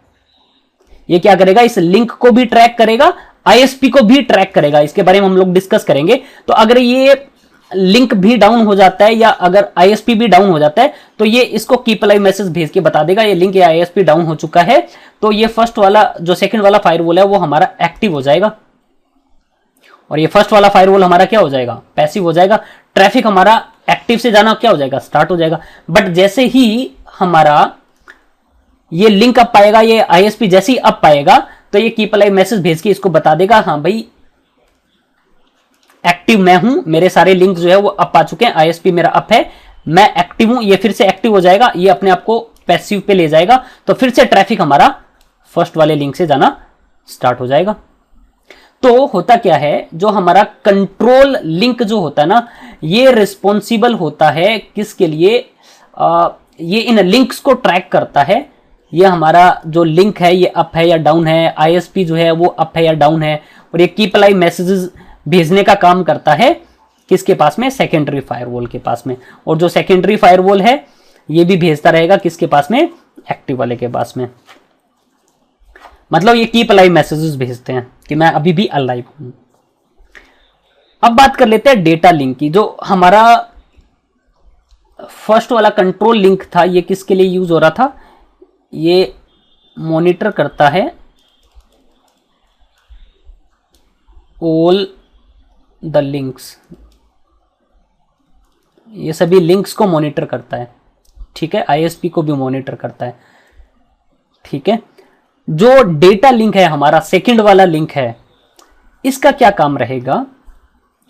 ये क्या करेगा, इस लिंक को भी ट्रैक करेगा, आईएसपी को भी ट्रैक करेगा, इसके बारे में हम लोग डिस्कस करेंगे। तो अगर ये लिंक भी डाउन हो जाता है या अगर आईएसपी भी डाउन हो जाता है तो ये इसको कीप अलाइव मैसेज भेज के बता देगा ये लिंक या आईएसपी डाउन हो चुका है, तो ये फर्स्ट वाला जो सेकंड वाला फायरवॉल है वो हमारा एक्टिव हो जाएगा और ये फर्स्ट वाला फायरवॉल हमारा क्या हो जाएगा, पैसिव हो जाएगा। ट्रैफिक हमारा एक्टिव से जाना क्या हो जाएगा, स्टार्ट हो जाएगा। बट जैसे ही हमारा ये लिंक अप पाएगा, ये आईएसपी जैसे ही अप पाएगा तो ये कीप अलाइव मैसेज भेज के इसको बता देगा हाँ भाई एक्टिव मैं हूं, मेरे सारे लिंक जो है वो अप आ चुके हैं, आईएसपी मेरा अप है, मैं एक्टिव हूं। ये फिर से एक्टिव हो जाएगा, ये अपने आप को पैसिव पे ले जाएगा, तो फिर से ट्रैफिक हमारा फर्स्ट वाले लिंक से जाना स्टार्ट हो जाएगा। तो होता क्या है, जो हमारा कंट्रोल लिंक जो होता है ना, ये रिस्पॉन्सिबल होता है किसके लिए, ये इन लिंक्स को ट्रैक करता है। ये हमारा जो लिंक है ये अप है या डाउन है, आईएसपी जो है वो अप है या डाउन है, और ये कीप अलाइव मैसेजेस भेजने का काम करता है किसके पास में, सेकेंडरी फायरवॉल के पास में। और जो सेकेंडरी फायरवॉल है ये भी भेजता रहेगा किसके पास में, एक्टिव वाले के पास में। मतलब ये कीप अलाइव मैसेजेस भेजते हैं कि मैं अभी भी अलाइव हूं। अब बात कर लेते हैं डेटा लिंक की। जो हमारा फर्स्ट वाला कंट्रोल लिंक था ये किसके लिए यूज हो रहा था, ये मॉनिटर करता है ऑल द लिंक्स, ये सभी लिंक्स को मॉनिटर करता है। ठीक है, आईएसपी को भी मॉनिटर करता है। ठीक है, जो डेटा लिंक है हमारा सेकंड वाला लिंक है, इसका क्या काम रहेगा।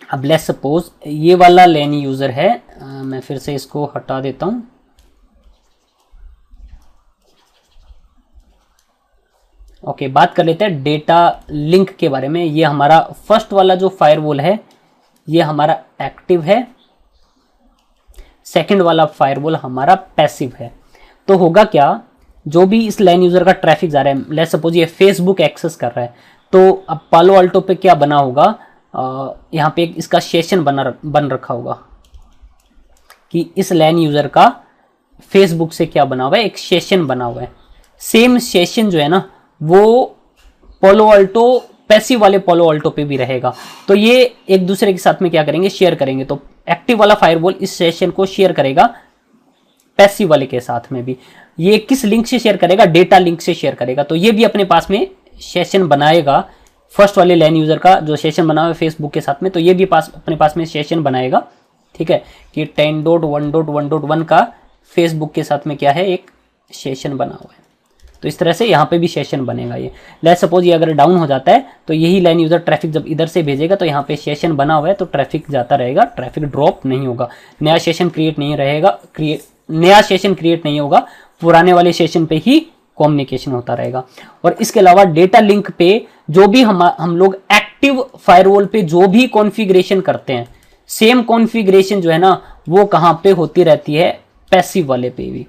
अब लेट्स सपोज ये वाला लैन यूजर है, मैं फिर से इसको हटा देता हूं। ओके, बात कर लेते हैं डेटा लिंक के बारे में। ये हमारा फर्स्ट वाला जो फायरवॉल है ये हमारा एक्टिव है, सेकंड वाला फायरवॉल हमारा पैसिव है। तो होगा क्या, जो भी इस लैन यूजर का ट्रैफिक जा रहा है, लेट्स सपोज ये फेसबुक एक्सेस कर रहा है, तो अब पालो अल्टो पे क्या बना होगा, यहाँ पे एक इसका सेशन बन रखा होगा कि इस लैन यूजर का फेसबुक से क्या बना हुआ है, एक सेशन बना हुआ है। सेम सेशन जो है ना वो पोलो अल्टो पैसिव वाले पोलो अल्टो पे भी रहेगा। तो ये एक दूसरे के साथ में क्या करेंगे, शेयर करेंगे। तो एक्टिव वाला फायरवॉल इस सेशन को शेयर करेगा पैसिव वाले के साथ में भी। ये किस लिंक से शेयर करेगा, डेटा लिंक से शेयर करेगा। तो ये भी अपने पास में सेशन बनाएगा, फर्स्ट वाले लैन यूजर का जो सेशन बना हुआ है फेसबुक के साथ में, तो ये भी अपने पास में सेशन बनाएगा। ठीक है, कि 10.1.1.1 का फेसबुक के साथ में क्या है, एक सेशन बना हुआ है। तो इस तरह से यहाँ पे भी सेशन बनेगा। ये लेट्स सपोज ये अगर डाउन हो जाता है तो यही लाइन यूजर ट्रैफिक जब इधर से भेजेगा तो यहाँ पे सेशन बना हुआ है, तो ट्रैफिक जाता रहेगा, ट्रैफिक ड्रॉप नहीं होगा, नया सेशन क्रिएट नहीं रहेगा, नया सेशन क्रिएट नहीं होगा, पुराने वाले सेशन पे ही कम्युनिकेशन होता रहेगा। और इसके अलावा डेटा लिंक पे जो भी हम लोग एक्टिव फायरवॉल पे जो भी कॉन्फ़िगरेशन करते हैं, सेम कॉन्फ़िगरेशन जो है ना वो कहां पे होती रहती है, पैसिव वाले पे भी।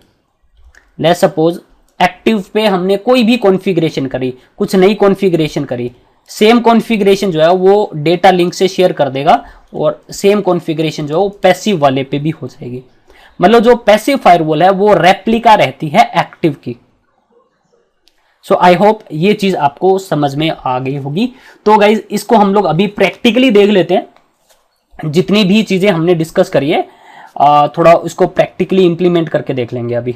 लेट्स सपोज एक्टिव पे हमने कोई भी कॉन्फ़िगरेशन करी, कुछ नई कॉन्फ़िगरेशन करी, सेम कॉन्फ़िगरेशन जो है वो डेटा लिंक से शेयर कर देगा और सेम कॉन्फ़िगरेशन जो है वो पैसिव वाले पे भी हो जाएगी। मतलब जो पैसिव फायरवॉल है वो रेप्लिका रहती है एक्टिव की। सो आई होप ये चीज आपको समझ में आ गई होगी। तो गाइज इसको हम लोग अभी प्रैक्टिकली देख लेते हैं। जितनी भी चीजें हमने डिस्कस करी है थोड़ा इसको प्रैक्टिकली इंप्लीमेंट करके देख लेंगे अभी।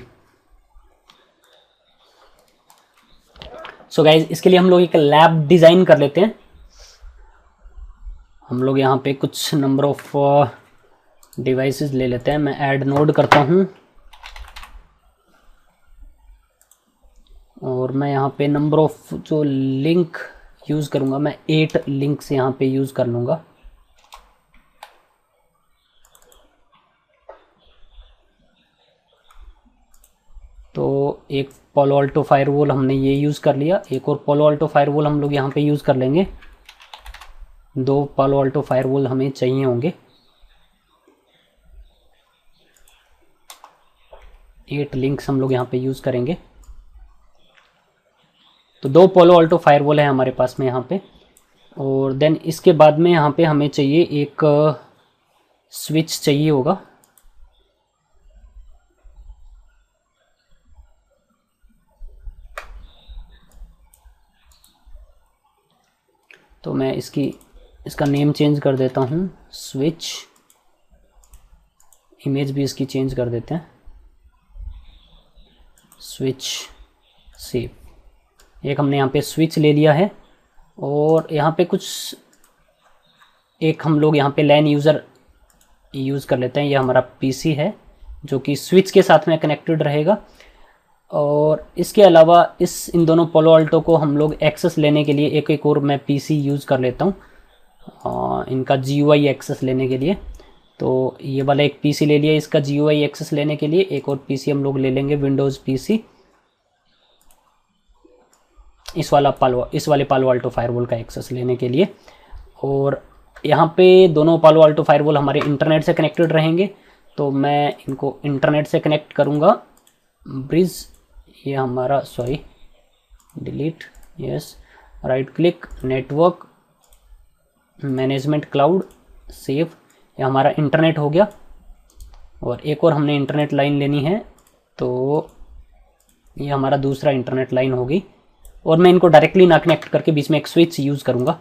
सो गाइज इसके लिए हम लोग एक लैब डिजाइन कर लेते हैं। हम लोग यहाँ पे कुछ नंबर ऑफ डिवाइसेस ले लेते हैं। मैं ऐड नोड करता हूँ और मैं यहाँ पे नंबर ऑफ जो लिंक यूज़ करूँगा मैं 8 लिंक्स यहाँ पे यूज़ कर लूँगा। तो एक पालो अल्टो फायरवॉल हमने ये यूज़ कर लिया, एक और पालो अल्टो फायरवॉल हम लोग यहाँ पे यूज़ कर लेंगे। 2 पालो अल्टो फायरवॉल हमें चाहिए होंगे। 8 लिंक्स हम लोग यहाँ पे यूज़ करेंगे। तो 2 पालो अल्टो फायरवॉल है हमारे पास में यहाँ पे। और देन इसके बाद में यहाँ पे हमें चाहिए एक स्विच चाहिए होगा। तो मैं इसका नेम चेंज कर देता हूँ, स्विच। इमेज भी इसकी चेंज कर देते हैं, स्विच सेव। एक हमने यहाँ पे स्विच ले लिया है और यहाँ पे कुछ एक हम लोग यहाँ पे लैन यूज़र यूज़ कर लेते हैं। ये हमारा पीसी है जो कि स्विच के साथ में कनेक्टेड रहेगा। और इसके अलावा इन दोनों पालो अल्टो को हम लोग एक्सेस लेने के लिए एक और मैं पीसी यूज़ कर लेता हूँ इनका GUI एक्सेस लेने के लिए। तो ये वाला एक पीसी ले लिया इसका GUI एक्सेस लेने के लिए। एक और पीसी हम लोग ले लेंगे विंडोज़ पीसी, इस वाले पालो अल्टो फायरवॉल का एक्सेस लेने के लिए। और यहाँ पे दोनों पालो अल्टो फायरवॉल हमारे इंटरनेट से कनेक्टेड रहेंगे। तो मैं इनको इंटरनेट से कनेक्ट करूँगा। ब्रिज ये हमारा delete, yes, right click, network management cloud, save. ये हमारा इंटरनेट हो गया। और एक और हमने इंटरनेट लाइन लेनी है, तो ये हमारा दूसरा इंटरनेट लाइन होगी। और मैं इनको डायरेक्टली ना कनेक्ट करके बीच में एक स्विच यूज़ करूँगा।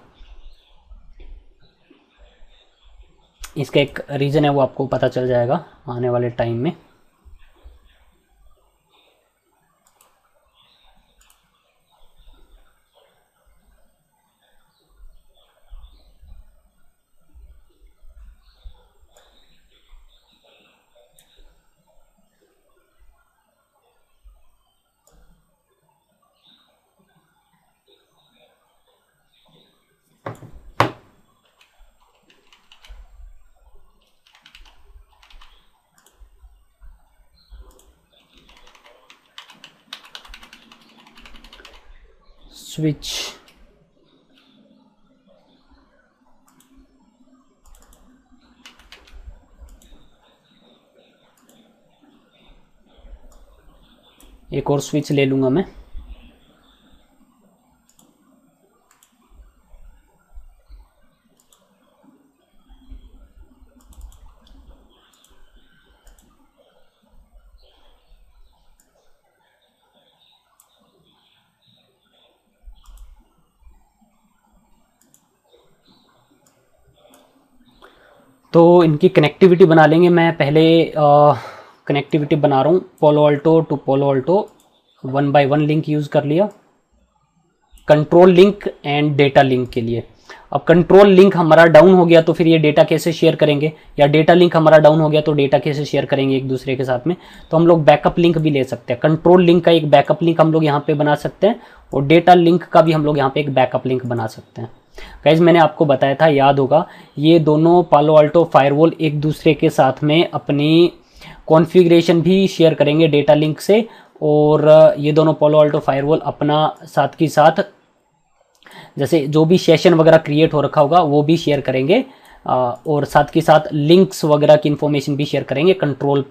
इसका एक रीज़न है वो आपको पता चल जाएगा आने वाले टाइम में। स्विच एक और स्विच ले लूँगा मैं। तो इनकी कनेक्टिविटी बना लेंगे। मैं पहले कनेक्टिविटी बना रहा हूँ Palo Alto to Palo Alto, 1 by 1 link use कर लिया, control link and data link के लिए। अब कंट्रोल लिंक हमारा डाउन हो गया तो फिर ये डेटा कैसे शेयर करेंगे, या डेटा लिंक हमारा डाउन हो गया तो डेटा कैसे शेयर करेंगे एक दूसरे के साथ में। तो हम लोग बैकअप लिंक भी ले सकते हैं। कंट्रोल लिंक का एक बैकअप लिंक हम लोग यहाँ पे बना सकते हैं और डेटा लिंक का भी हम लोग यहाँ पे एक बैकअप लिंक बना सकते हैं। गाइस मैंने आपको बताया था, याद होगा, ये दोनों पालो अल्टो फायरवॉल एक दूसरे के साथ में अपनी कॉन्फ़िगरेशन भी शेयर करेंगे डेटा लिंक से। और ये दोनों पालो अल्टो फायरवॉल अपना साथ की साथ जैसे जो भी सेशन वगैरह क्रिएट हो रखा होगा वो भी शेयर करेंगे, और साथ के साथ लिंक्स वगैरह की इन्फॉर्मेशन भी शेयर करेंगे कंट्रोल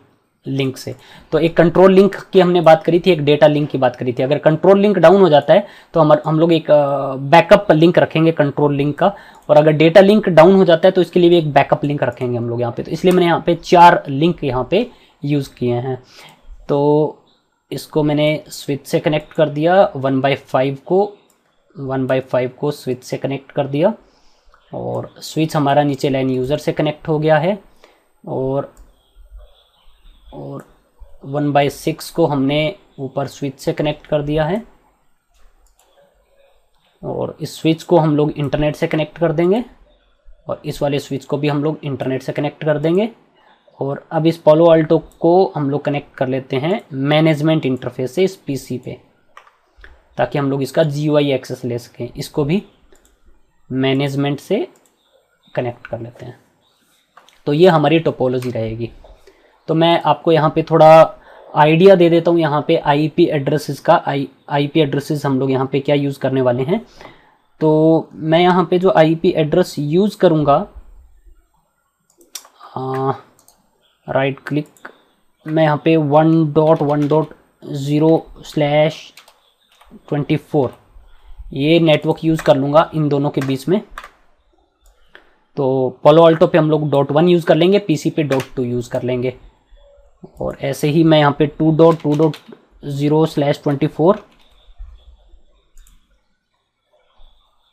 लिंक से। तो एक कंट्रोल लिंक की हमने बात करी थी, एक डेटा लिंक की बात करी थी। अगर कंट्रोल लिंक डाउन हो जाता है तो हम लोग एक बैकअप लिंक रखेंगे कंट्रोल लिंक का, और अगर डेटा लिंक डाउन हो जाता है तो इसके लिए भी एक बैकअप लिंक रखेंगे हम लोग यहाँ पे। तो इसलिए मैंने यहाँ पे 4 लिंक यहाँ पे यूज़ किए हैं। तो इसको मैंने स्विच से कनेक्ट कर दिया, 1/5 को स्विच से कनेक्ट कर दिया, और स्विच हमारा नीचे लाइन यूज़र से कनेक्ट हो गया है, और 1/6 को हमने ऊपर स्विच से कनेक्ट कर दिया है, और इस स्विच को हम लोग इंटरनेट से कनेक्ट कर देंगे, और इस वाले स्विच को भी हम लोग इंटरनेट से कनेक्ट कर देंगे। और अब इस पालो अल्टो को हम लोग कनेक्ट कर लेते हैं मैनेजमेंट इंटरफेस से इस पीसी पे, ताकि हम लोग इसका GUI एक्सेस ले सकें। इसको भी मैनेजमेंट से कनेक्ट कर लेते हैं। तो ये हमारी टोपोलॉजी रहेगी। तो मैं आपको यहाँ पे थोड़ा आइडिया दे देता हूँ यहाँ पे IP एड्रेसेस का। IP एड्रेसेस हम लोग यहाँ पे क्या यूज़ करने वाले हैं। तो मैं यहाँ पे जो IP एड्रेस यूज़ करूँगा, राइट क्लिक, मैं यहाँ पे 1.1.0/24 ये नेटवर्क यूज़ कर लूँगा इन दोनों के बीच में। तो पालो अल्टो पे हम लोग .1 यूज़ कर लेंगे, PC पे .2 यूज़ कर लेंगे। और ऐसे ही मैं यहाँ पे 2.2.0/24,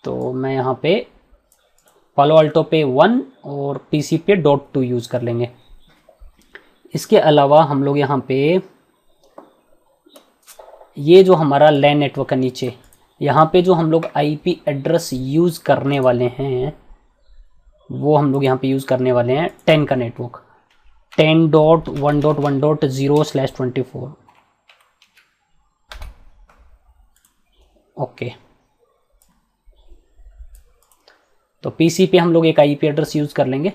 तो मैं यहाँ पे पालो अल्टो पे 1 और PC पे .2 यूज़ कर लेंगे। इसके अलावा हम लोग यहाँ पे ये जो हमारा लैन नेटवर्क है नीचे, यहाँ पे जो हम लोग IP एड्रेस यूज़ करने वाले हैं वो हम लोग यहाँ पे यूज़ करने वाले हैं 10 का नेटवर्क, 10.1.1.0/24। ओके, तो PC पे हम लोग एक IP एड्रेस यूज़ कर लेंगे,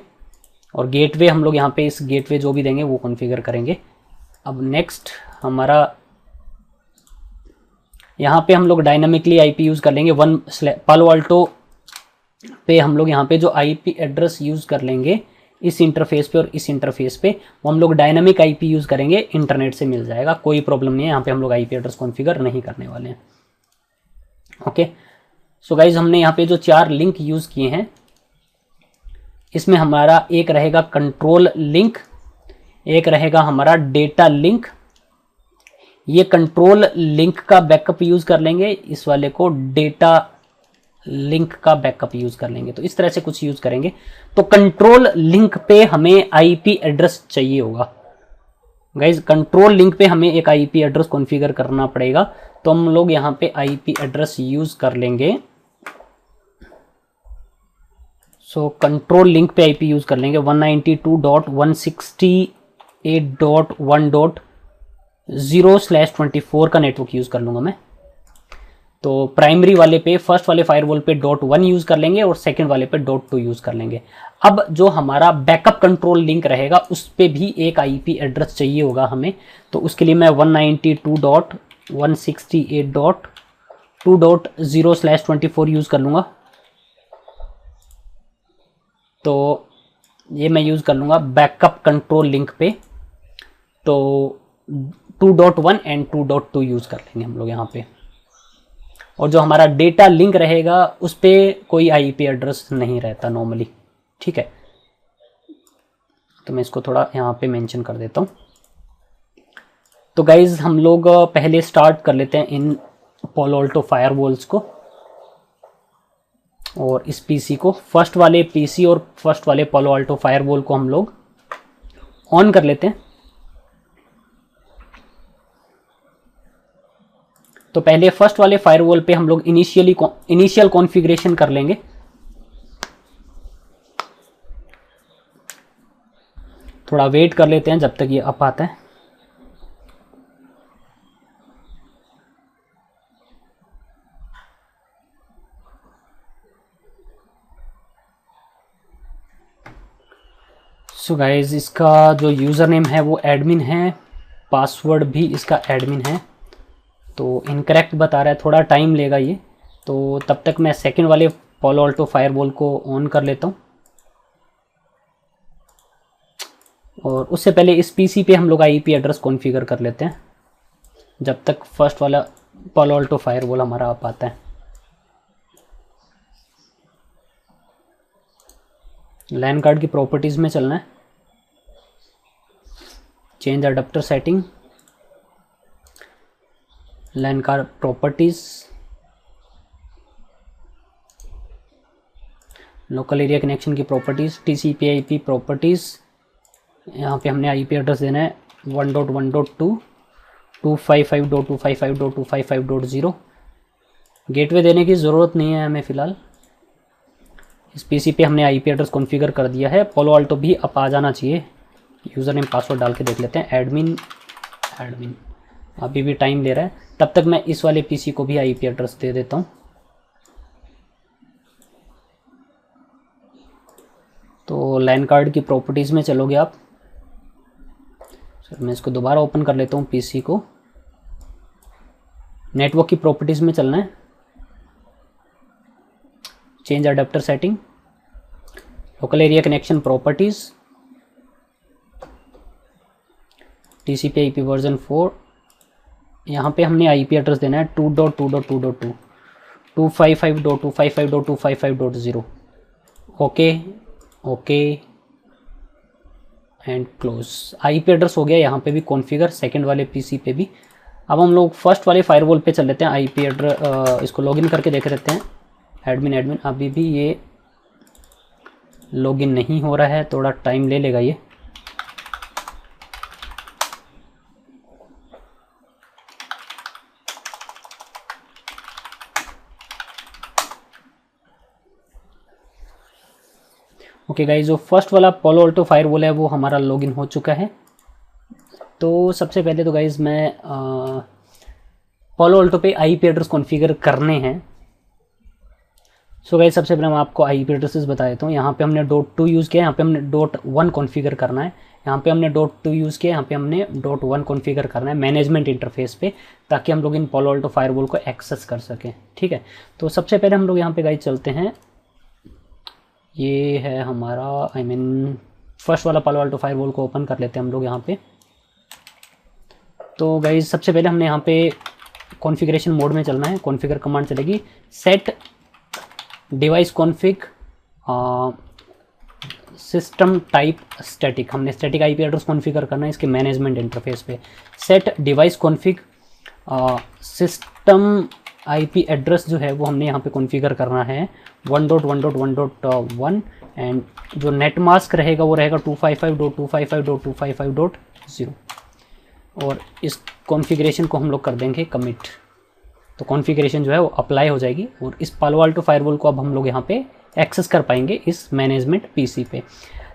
और गेटवे हम लोग यहाँ पे इस गेटवे जो भी देंगे वो कॉन्फ़िगर करेंगे। अब नेक्स्ट हमारा यहाँ पे हम लोग डायनामिकली IP यूज़ कर लेंगे। पालो अल्टो पे हम लोग यहाँ पे जो IP एड्रेस यूज़ कर लेंगे इस इंटरफेस पे और इस इंटरफेस पे, वो हम लोग डायनामिक IP यूज़ करेंगे, इंटरनेट से मिल जाएगा, कोई प्रॉब्लम नहीं है। यहाँ पे हम लोग IP एड्रेस कॉन्फ़िगर नहीं करने वाले हैं। ओके, सो गाइज हमने यहाँ पे जो 4 लिंक यूज़ किए हैं, इसमें हमारा एक रहेगा कंट्रोल लिंक, एक रहेगा हमारा डेटा लिंक। ये कंट्रोल लिंक का बैकअप यूज़ कर लेंगे, इस वाले को डेटा लिंक का बैकअप यूज़ कर लेंगे। तो इस तरह से कुछ यूज़ करेंगे। तो कंट्रोल लिंक पे हमें IP एड्रेस चाहिए होगा गाइज। कंट्रोल लिंक पे हमें एक IP एड्रेस कॉन्फ़िगर करना पड़ेगा। तो हम लोग यहाँ पे IP एड्रेस यूज़ कर लेंगे। सो कंट्रोल लिंक पे IP यूज़ कर लेंगे 192.168.1.0/24 का नेटवर्क यूज़ कर लूँगा मैं। तो प्राइमरी वाले पे, फर्स्ट वाले फायरवॉल पे .1 यूज़ कर लेंगे, और सेकंड वाले पे .2 यूज़ कर लेंगे। अब जो हमारा बैकअप कंट्रोल लिंक रहेगा उस पे भी एक IP एड्रेस चाहिए होगा हमें। तो उसके लिए मैं 192.168.2.0/24 यूज़ कर लूँगा। तो ये मैं यूज़ कर लूँगा बैकअप कंट्रोल लिंक पे। तो 2.1 एंड 2.2 यूज़ कर लेंगे हम लोग यहाँ पे। और जो हमारा डेटा लिंक रहेगा उस पर कोई IP एड्रेस नहीं रहता नॉर्मली, ठीक है। तो मैं इसको थोड़ा यहाँ पे मेंशन कर देता हूँ। तो गाइज हम लोग पहले स्टार्ट कर लेते हैं इन पालो अल्टो फायरवॉल्स को, और इस PC को, फर्स्ट वाले PC और फर्स्ट वाले पालो अल्टो फायरवॉल को हम लोग ऑन कर लेते हैं। तो पहले फर्स्ट वाले फायरवॉल पे हम लोग इनिशियल कॉन्फ़िगरेशन कर लेंगे। थोड़ा वेट कर लेते हैं जब तक ये अप आता है। सो गाइज इसका जो यूज़र नेम है वो एडमिन है, पासवर्ड भी इसका एडमिन है। तो इनकरेक्ट बता रहा है, थोड़ा टाइम लेगा ये। तो तब तक मैं सेकंड वाले पालो अल्टो फायरवॉल को ऑन कर लेता हूँ, और उससे पहले इस पीसी पे हम लोग आईपी एड्रेस कॉन्फ़िगर कर लेते हैं जब तक फर्स्ट वाला पालो अल्टो फायरवॉल हमारा आ पाता है। लैन कार्ड की प्रॉपर्टीज़ में चलना है, change adapter setting, LAN card properties, local area connection की प्रॉपर्टीज़, टीसीपी आईपी प्रॉपर्टीज़। यहाँ पे हमने आईपी एड्रेस देना है 1.1.2 255.255.255.0। गेटवे देने की ज़रूरत नहीं है हमें फ़िलहाल। इस पीसी पे हमने आईपी एड्रेस कॉन्फ़िगर कर दिया है। पालो अल्टो भी अब आ जाना चाहिए। यूज़र नेम पासवर्ड डाल के देख लेते हैं। एडमिन अभी भी टाइम ले रहा है, तब तक मैं इस वाले पीसी को भी आईपी एड्रेस दे देता हूँ। तो लैन कार्ड की प्रॉपर्टीज़ में चलोगे आप। सर मैं इसको दोबारा ओपन कर लेता हूँ पीसी को। नेटवर्क की प्रॉपर्टीज़ में चलना है, change adapter setting, local area connection properties, TCP IP version 4। यहाँ पे हमने आईपी एड्रेस देना है 2.2.2.2 255.255.255.0। Okay and close. IP address हो गया यहाँ पे भी कॉन्फ़िगर, सेकंड वाले पीसी पे भी। अब हम लोग फर्स्ट वाले फायरवॉल पे चल लेते हैं। आईपी एड्रेस इसको लॉगिन करके देख लेते हैं। एडमिन अभी भी ये लॉगिन नहीं हो रहा है, थोड़ा टाइम ले लेगा ये। ओके गाइस, जो फर्स्ट वाला पालो अल्टो फायरवॉल है वो हमारा लॉगिन हो चुका है। तो सबसे पहले तो गाइस मैं पालो अल्टो पे आईपी एड्रेस कॉन्फ़िगर करने हैं। सो गाइस सबसे पहले मैं आपको आईपी एड्रेसेस बता देता हूँ। यहाँ पे हमने .2 यूज़ किया, यहाँ पे हमने .1 कॉन्फ़िगर करना है। यहाँ पे हमने .2 यूज़ किया, यहाँ पे हमने .1 कॉन्फ़िगर करना है मैनेजमेंट इंटरफेस पे, ताकि हम लोग इन पालो अल्टो फायरवॉल को एक्सेस कर सकें। ठीक है, तो सबसे पहले हम लोग यहाँ पे गाइस चलते हैं। ये है हमारा फर्स्ट वाला पालो अल्टो फायरवॉल को ओपन कर लेते हैं हम लोग यहाँ पे। तो गाइस सबसे पहले हमने यहाँ पे कॉन्फ़िगरेशन मोड में चलना है। कॉन्फ़िगर कमांड चलेगी, set device config system type static. हमने स्टैटिक आईपी एड्रेस कॉन्फ़िगर करना है इसके मैनेजमेंट इंटरफेस पे। Set device config system IP address जो है वो हमने यहाँ पे कॉन्फ़िगर करना है 1.1.1.1 एंड जो नेट मास्क रहेगा वो रहेगा 255.255.255.0। और इस कॉन्फ़िगरेशन को हम लोग कर देंगे कमिट। तो कॉन्फ़िगरेशन जो है वो अप्लाई हो जाएगी और इस पालो अल्टो फायरवॉल को अब हम लोग यहाँ पे एक्सेस कर पाएंगे इस मैनेजमेंट पीसी पे।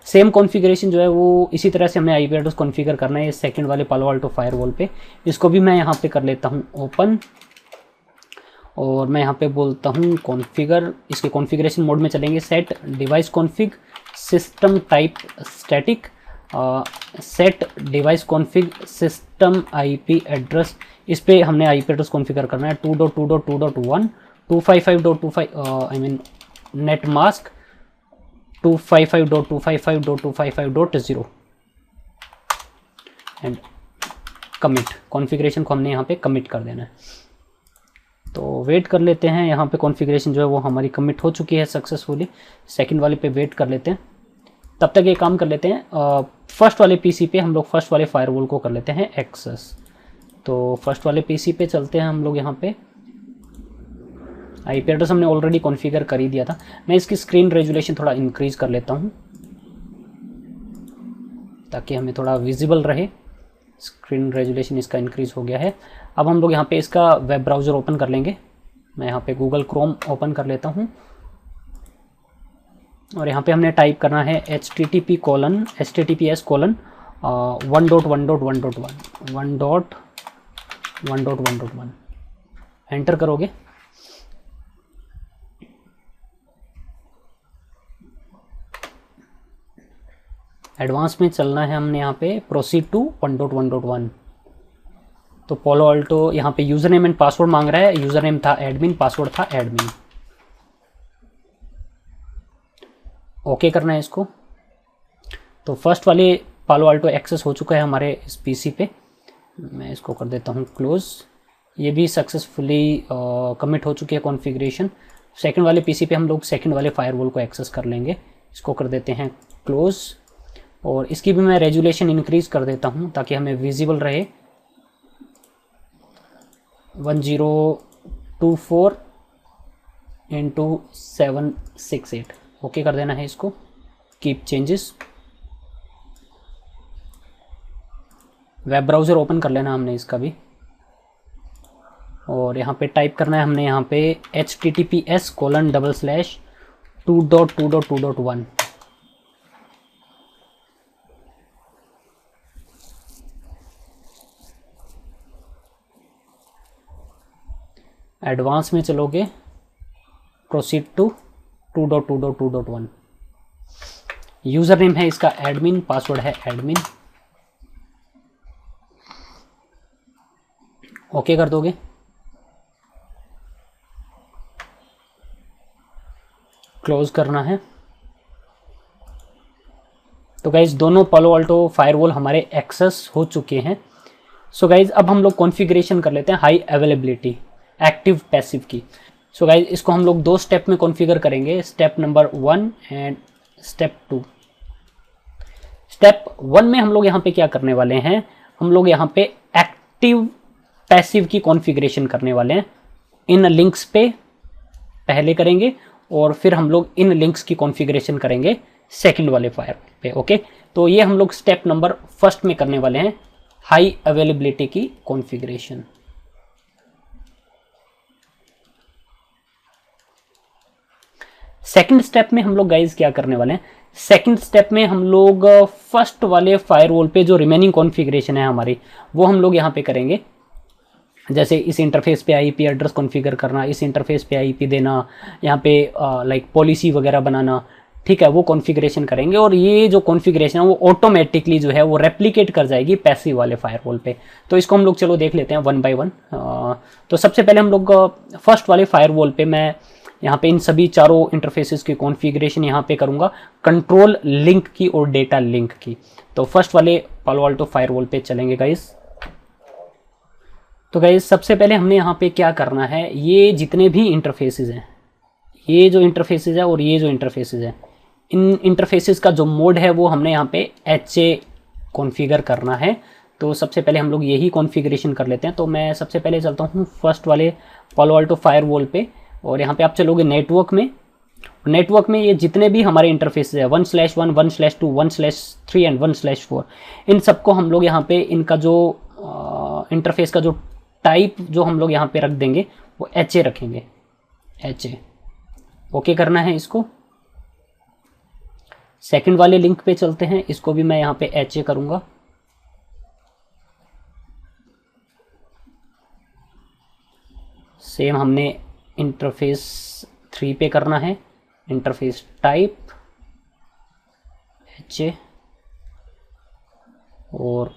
सेम कॉन्फ़िगरेशन जो है वो इसी तरह से हमें आईपी एड्रेस कॉन्फ़िगर करना है इस सेकंड वाले पालो अल्टो फायरवॉल पे। इसको भी मैं यहाँ पे कर लेता हूँ ओपन, और मैं यहाँ पे बोलता हूँ कॉन्फ़िगर। इसके कॉन्फ़िगरेशन मोड में चलेंगे, set device config system type static set device config system IP address. इस पे हमने आईपी एड्रेस कॉन्फ़िगर करना है 2.2.2.1 255.25 net mask 255.255.255.0 and commit. Configuration को हमने यहाँ पे कमिट कर देना है। तो वेट कर लेते हैं, यहाँ पे कॉन्फ़िगरेशन जो है वो हमारी कमिट हो चुकी है सक्सेसफुली। सेकंड वाले पे वेट कर लेते हैं, तब तक ये काम कर लेते हैं। फर्स्ट वाले पीसी पे हम लोग फर्स्ट वाले फायरवॉल को कर लेते हैं एक्सेस। तो फर्स्ट वाले पीसी पे चलते हैं हम लोग। यहाँ पे आईपी एड्रेस हमने ऑलरेडी कॉन्फ़िगर कर ही दिया था। मैं इसकी स्क्रीन रेजोल्यूशन थोड़ा इंक्रीज कर लेता हूँ ताकि हमें थोड़ा विजिबल रहे। स्क्रीन रेजोल्यूशन इसका इंक्रीज हो गया है। अब हम लोग यहाँ पे इसका वेब ब्राउज़र ओपन कर लेंगे। मैं यहाँ पे गूगल क्रोम ओपन कर लेता हूँ और यहाँ पे हमने टाइप करना है http://1.1.1.1 एंटर करोगे। एडवांस में चलना है हमने यहाँ पे प्रोसीड टू 1.1.1। तो पोलो अल्टो यहाँ पे यूज़र नेम एंड पासवर्ड मांग रहा है, यूज़र नेम था एडमिन, पासवर्ड था एडमिन। ओके करना है इसको। तो फर्स्ट वाले पालो अल्टो एक्सेस हो चुका है हमारे इस पीसी पे। मैं इसको कर देता हूँ क्लोज। ये भी सक्सेसफुली कमिट हो चुकी है कॉन्फ़िगरेशन। सेकंड वाले पीसी पे हम लोग सेकंड वाले फायरवॉल को एक्सेस कर लेंगे। इसको कर देते हैं क्लोज, और इसकी भी मैं रेजुलेशन इंक्रीज़ कर देता हूँ ताकि हमें विजिबल रहे। 1024 इंटू 768। ओके कर देना है इसको। Keep changes. Web browser open कर लेना हमने इसका भी, और यहाँ पे टाइप करना है हमने यहाँ पे https://2.2.2.1। एडवांस में चलोगे, प्रोसीड टू 2.2.2.1। यूज़र नेम है इसका एडमिन, पासवर्ड है एडमिन। ओके कर दोगे। क्लोज करना है। तो गाइज दोनों पालो अल्टो फायरवॉल हमारे एक्सेस हो चुके हैं। सो गाइज अब हम लोग कॉन्फ़िगरेशन कर लेते हैं हाई अवेलेबिलिटी एक्टिव पैसिव की। सो गाइज इसको हम लोग 2 स्टेप में कॉन्फ़िगर करेंगे, step number 1 and step 2। Step 1 में हम लोग यहाँ पे क्या करने वाले हैं, हम लोग यहाँ पे एक्टिव पैसिव की कॉन्फ़िगरेशन करने वाले हैं। इन लिंक्स पे पहले करेंगे और फिर हम लोग इन लिंक्स की कॉन्फ़िगरेशन करेंगे सेकंड वाले फायर पे। ओके, तो ये हम लोग स्टेप नंबर 1 में करने वाले हैं, हाई अवेलेबिलिटी की कॉन्फ़िगरेशन। सेकंड स्टेप में हम लोग गाइज क्या करने वाले हैं, सेकंड स्टेप में हम लोग फर्स्ट वाले फायरवॉल पे जो रिमेनिंग कॉन्फ़िगरेशन है हमारी, वो हम लोग यहाँ पे करेंगे। जैसे इस इंटरफेस पे आईपी एड्रेस कॉन्फ़िगर करना, इस इंटरफेस पे आईपी देना, यहाँ पे लाइक पॉलिसी वगैरह बनाना, ठीक है, वो कॉन्फ़िगरेशन करेंगे। और ये जो कॉन्फ़िगरेशन है वो ऑटोमेटिकली जो है वो रेप्लिकेट कर जाएगी पैसिव वाले फायरवॉल पे। तो इसको हम लोग चलो देख लेते हैं 1 बाय 1। तो सबसे पहले हम लोग फर्स्ट वाले फायरवॉल पे मैं यहाँ पे इन सभी चारों इंटरफेसेस की कॉन्फ़िगरेशन यहाँ पे करूँगा, कंट्रोल लिंक की और डेटा लिंक की। तो फर्स्ट वाले पालो अल्टो फायरवॉल पे चलेंगे गाइस। तो गाइस सबसे पहले हमने यहाँ पे क्या करना है, ये जितने भी इंटरफेसेस हैं, ये जो इंटरफेसेस है और ये जो इंटरफेसेस है, इन इंटरफेसेस का जो मोड है वो हमने यहाँ पे HA कॉन्फ़िगर करना है। तो सबसे पहले हम लोग यही कॉन्फ़िगरेशन कर लेते हैं। तो मैं सबसे पहले चलता हूँ फर्स्ट वाले पालो अल्टो फायरवॉल पे, और यहाँ पे आप चलोगे नेटवर्क में। नेटवर्क में ये जितने भी हमारे इंटरफेस है 1/1, 1/2, 1/3 एंड 1/4, इन सबको हम लोग यहाँ पे इनका जो इंटरफेस का जो टाइप जो हम लोग यहाँ पे रख देंगे वो HA रखेंगे, HA। ओके करना है इसको। सेकंड वाले लिंक पे चलते हैं, इसको भी मैं यहाँ पे HA करूँगा। सेम हमने इंटरफेस 3 पे करना है, इंटरफेस टाइप HA, और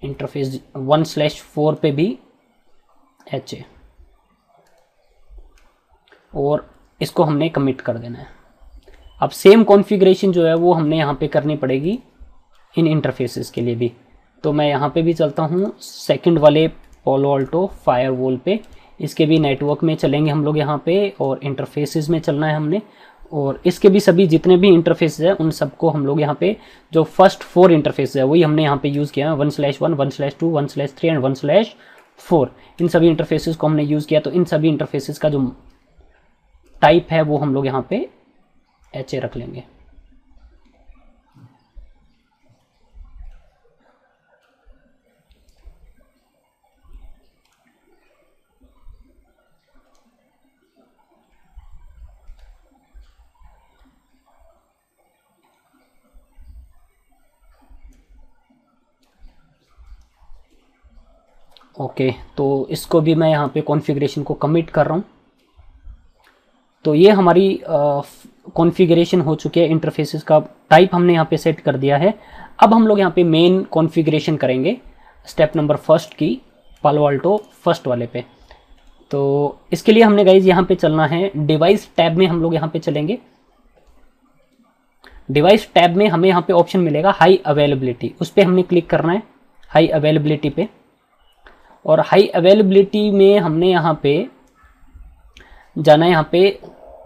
इंटरफेस 1/4 पे भी HA, और इसको हमने कमिट कर देना है। अब सेम कॉन्फ़िगरेशन जो है वो हमने यहाँ पे करनी पड़ेगी इन इंटरफेसेस के लिए भी। तो मैं यहाँ पे भी चलता हूँ सेकंड वाले पालो अल्टो फायरवॉल पे, इसके भी नेटवर्क में चलेंगे हम लोग यहाँ पे, और इंटरफेसेस में चलना है हमने। और इसके भी सभी जितने भी इंटरफेसेस हैं उन सबको हम लोग यहाँ पे जो फर्स्ट 4 इंटरफेस है वही हमने यहाँ पे यूज़ किया है, 1/1, 1/2, 1/3 एंड 1/4। इन सभी इंटरफेसेस को हमने यूज़ किया। तो इन सभी इंटरफेसेस का जो टाइप है वो हम लोग यहाँ पे HA रख लेंगे। ओके, तो इसको भी मैं यहाँ पे कॉन्फ़िगरेशन को कमिट कर रहा हूँ। तो ये हमारी कॉन्फ़िगरेशन हो चुकी है, इंटरफेसेस का टाइप हमने यहाँ पे सेट कर दिया है। अब हम लोग यहाँ पे मेन कॉन्फ़िगरेशन करेंगे स्टेप नंबर फर्स्ट की पालो अल्टो फर्स्ट वाले पे। तो इसके लिए हमने गाइज यहाँ पे चलना है डिवाइस टैब में, हम लोग यहाँ पे चलेंगे। डिवाइस टैब में हमें यहाँ पे ऑप्शन मिलेगा हाई अवेलेबिलिटी, उस पर हमने क्लिक करना है हाई अवेलेबिलिटी पे। और हाई अवेलेबिलिटी में हमने यहाँ पे जाना है, यहाँ पे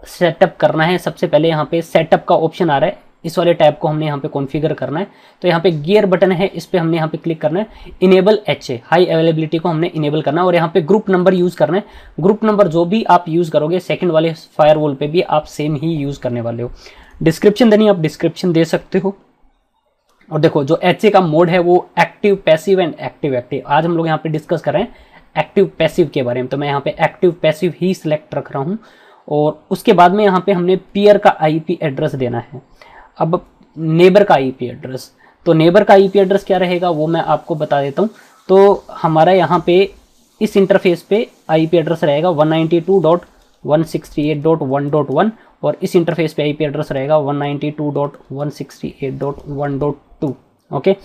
सेटअप करना है। सबसे पहले यहाँ पे सेटअप का ऑप्शन आ रहा है, इस वाले टैब को हमने यहाँ पे कॉन्फ़िगर करना है। तो यहाँ पे गियर बटन है, इस पे हमने यहाँ पे क्लिक करना है। इनेबल HA हाई अवेलेबिलिटी को हमने इनेबल करना है और यहाँ पे ग्रुप नंबर यूज़ करना है। ग्रुप नंबर जो भी आप यूज़ करोगे सेकंड वाले फायरवॉल पे भी आप सेम ही यूज़ करने वाले हो। डिस्क्रिप्शन देनी, आप डिस्क्रिप्शन दे सकते हो। और देखो जो HA का मोड है वो एक्टिव, पैसिव एंड एक्टिव। आज हम लोग यहाँ पे डिस्कस कर रहे हैं एक्टिव पैसिव के बारे में, तो मैं यहाँ पे एक्टिव पैसिव ही सिलेक्ट रख रहा हूँ। और उसके बाद में यहाँ पे हमने पीयर का IP एड्रेस देना है। अब नेबर का IP एड्रेस, तो नेबर का IP एड्रेस क्या रहेगा वो मैं आपको बता देता हूँ। तो हमारा यहाँ पे इस इंटरफेस पे IP एड्रेस रहेगा 192.168.1.1 और इस इंटरफेस पे IP एड्रेस रहेगा 192.168.1.2। ओके,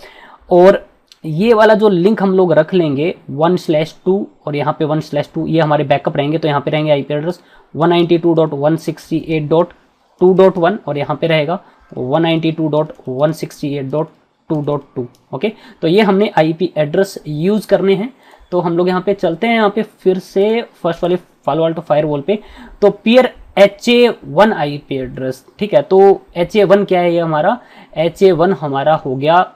और ये वाला जो लिंक हम लोग रख लेंगे 1/2 और यहाँ पे 1/2 ये हमारे बैकअप रहेंगे। तो यहाँ पे रहेंगे IP एड्रेस 192.168.2.1 और यहाँ पे रहेगा 192.168.2.2। ओके, तो ये हमने IP एड्रेस यूज़ करने हैं। तो हम लोग यहाँ पे चलते हैं, यहाँ पे फिर से फर्स्ट वाले पालो अल्टो फायरवॉल पे। तो पीयर HA1 IP एड्रेस, ठीक है। तो HA1 क्या है, ये हमारा HA1 हमारा हो गया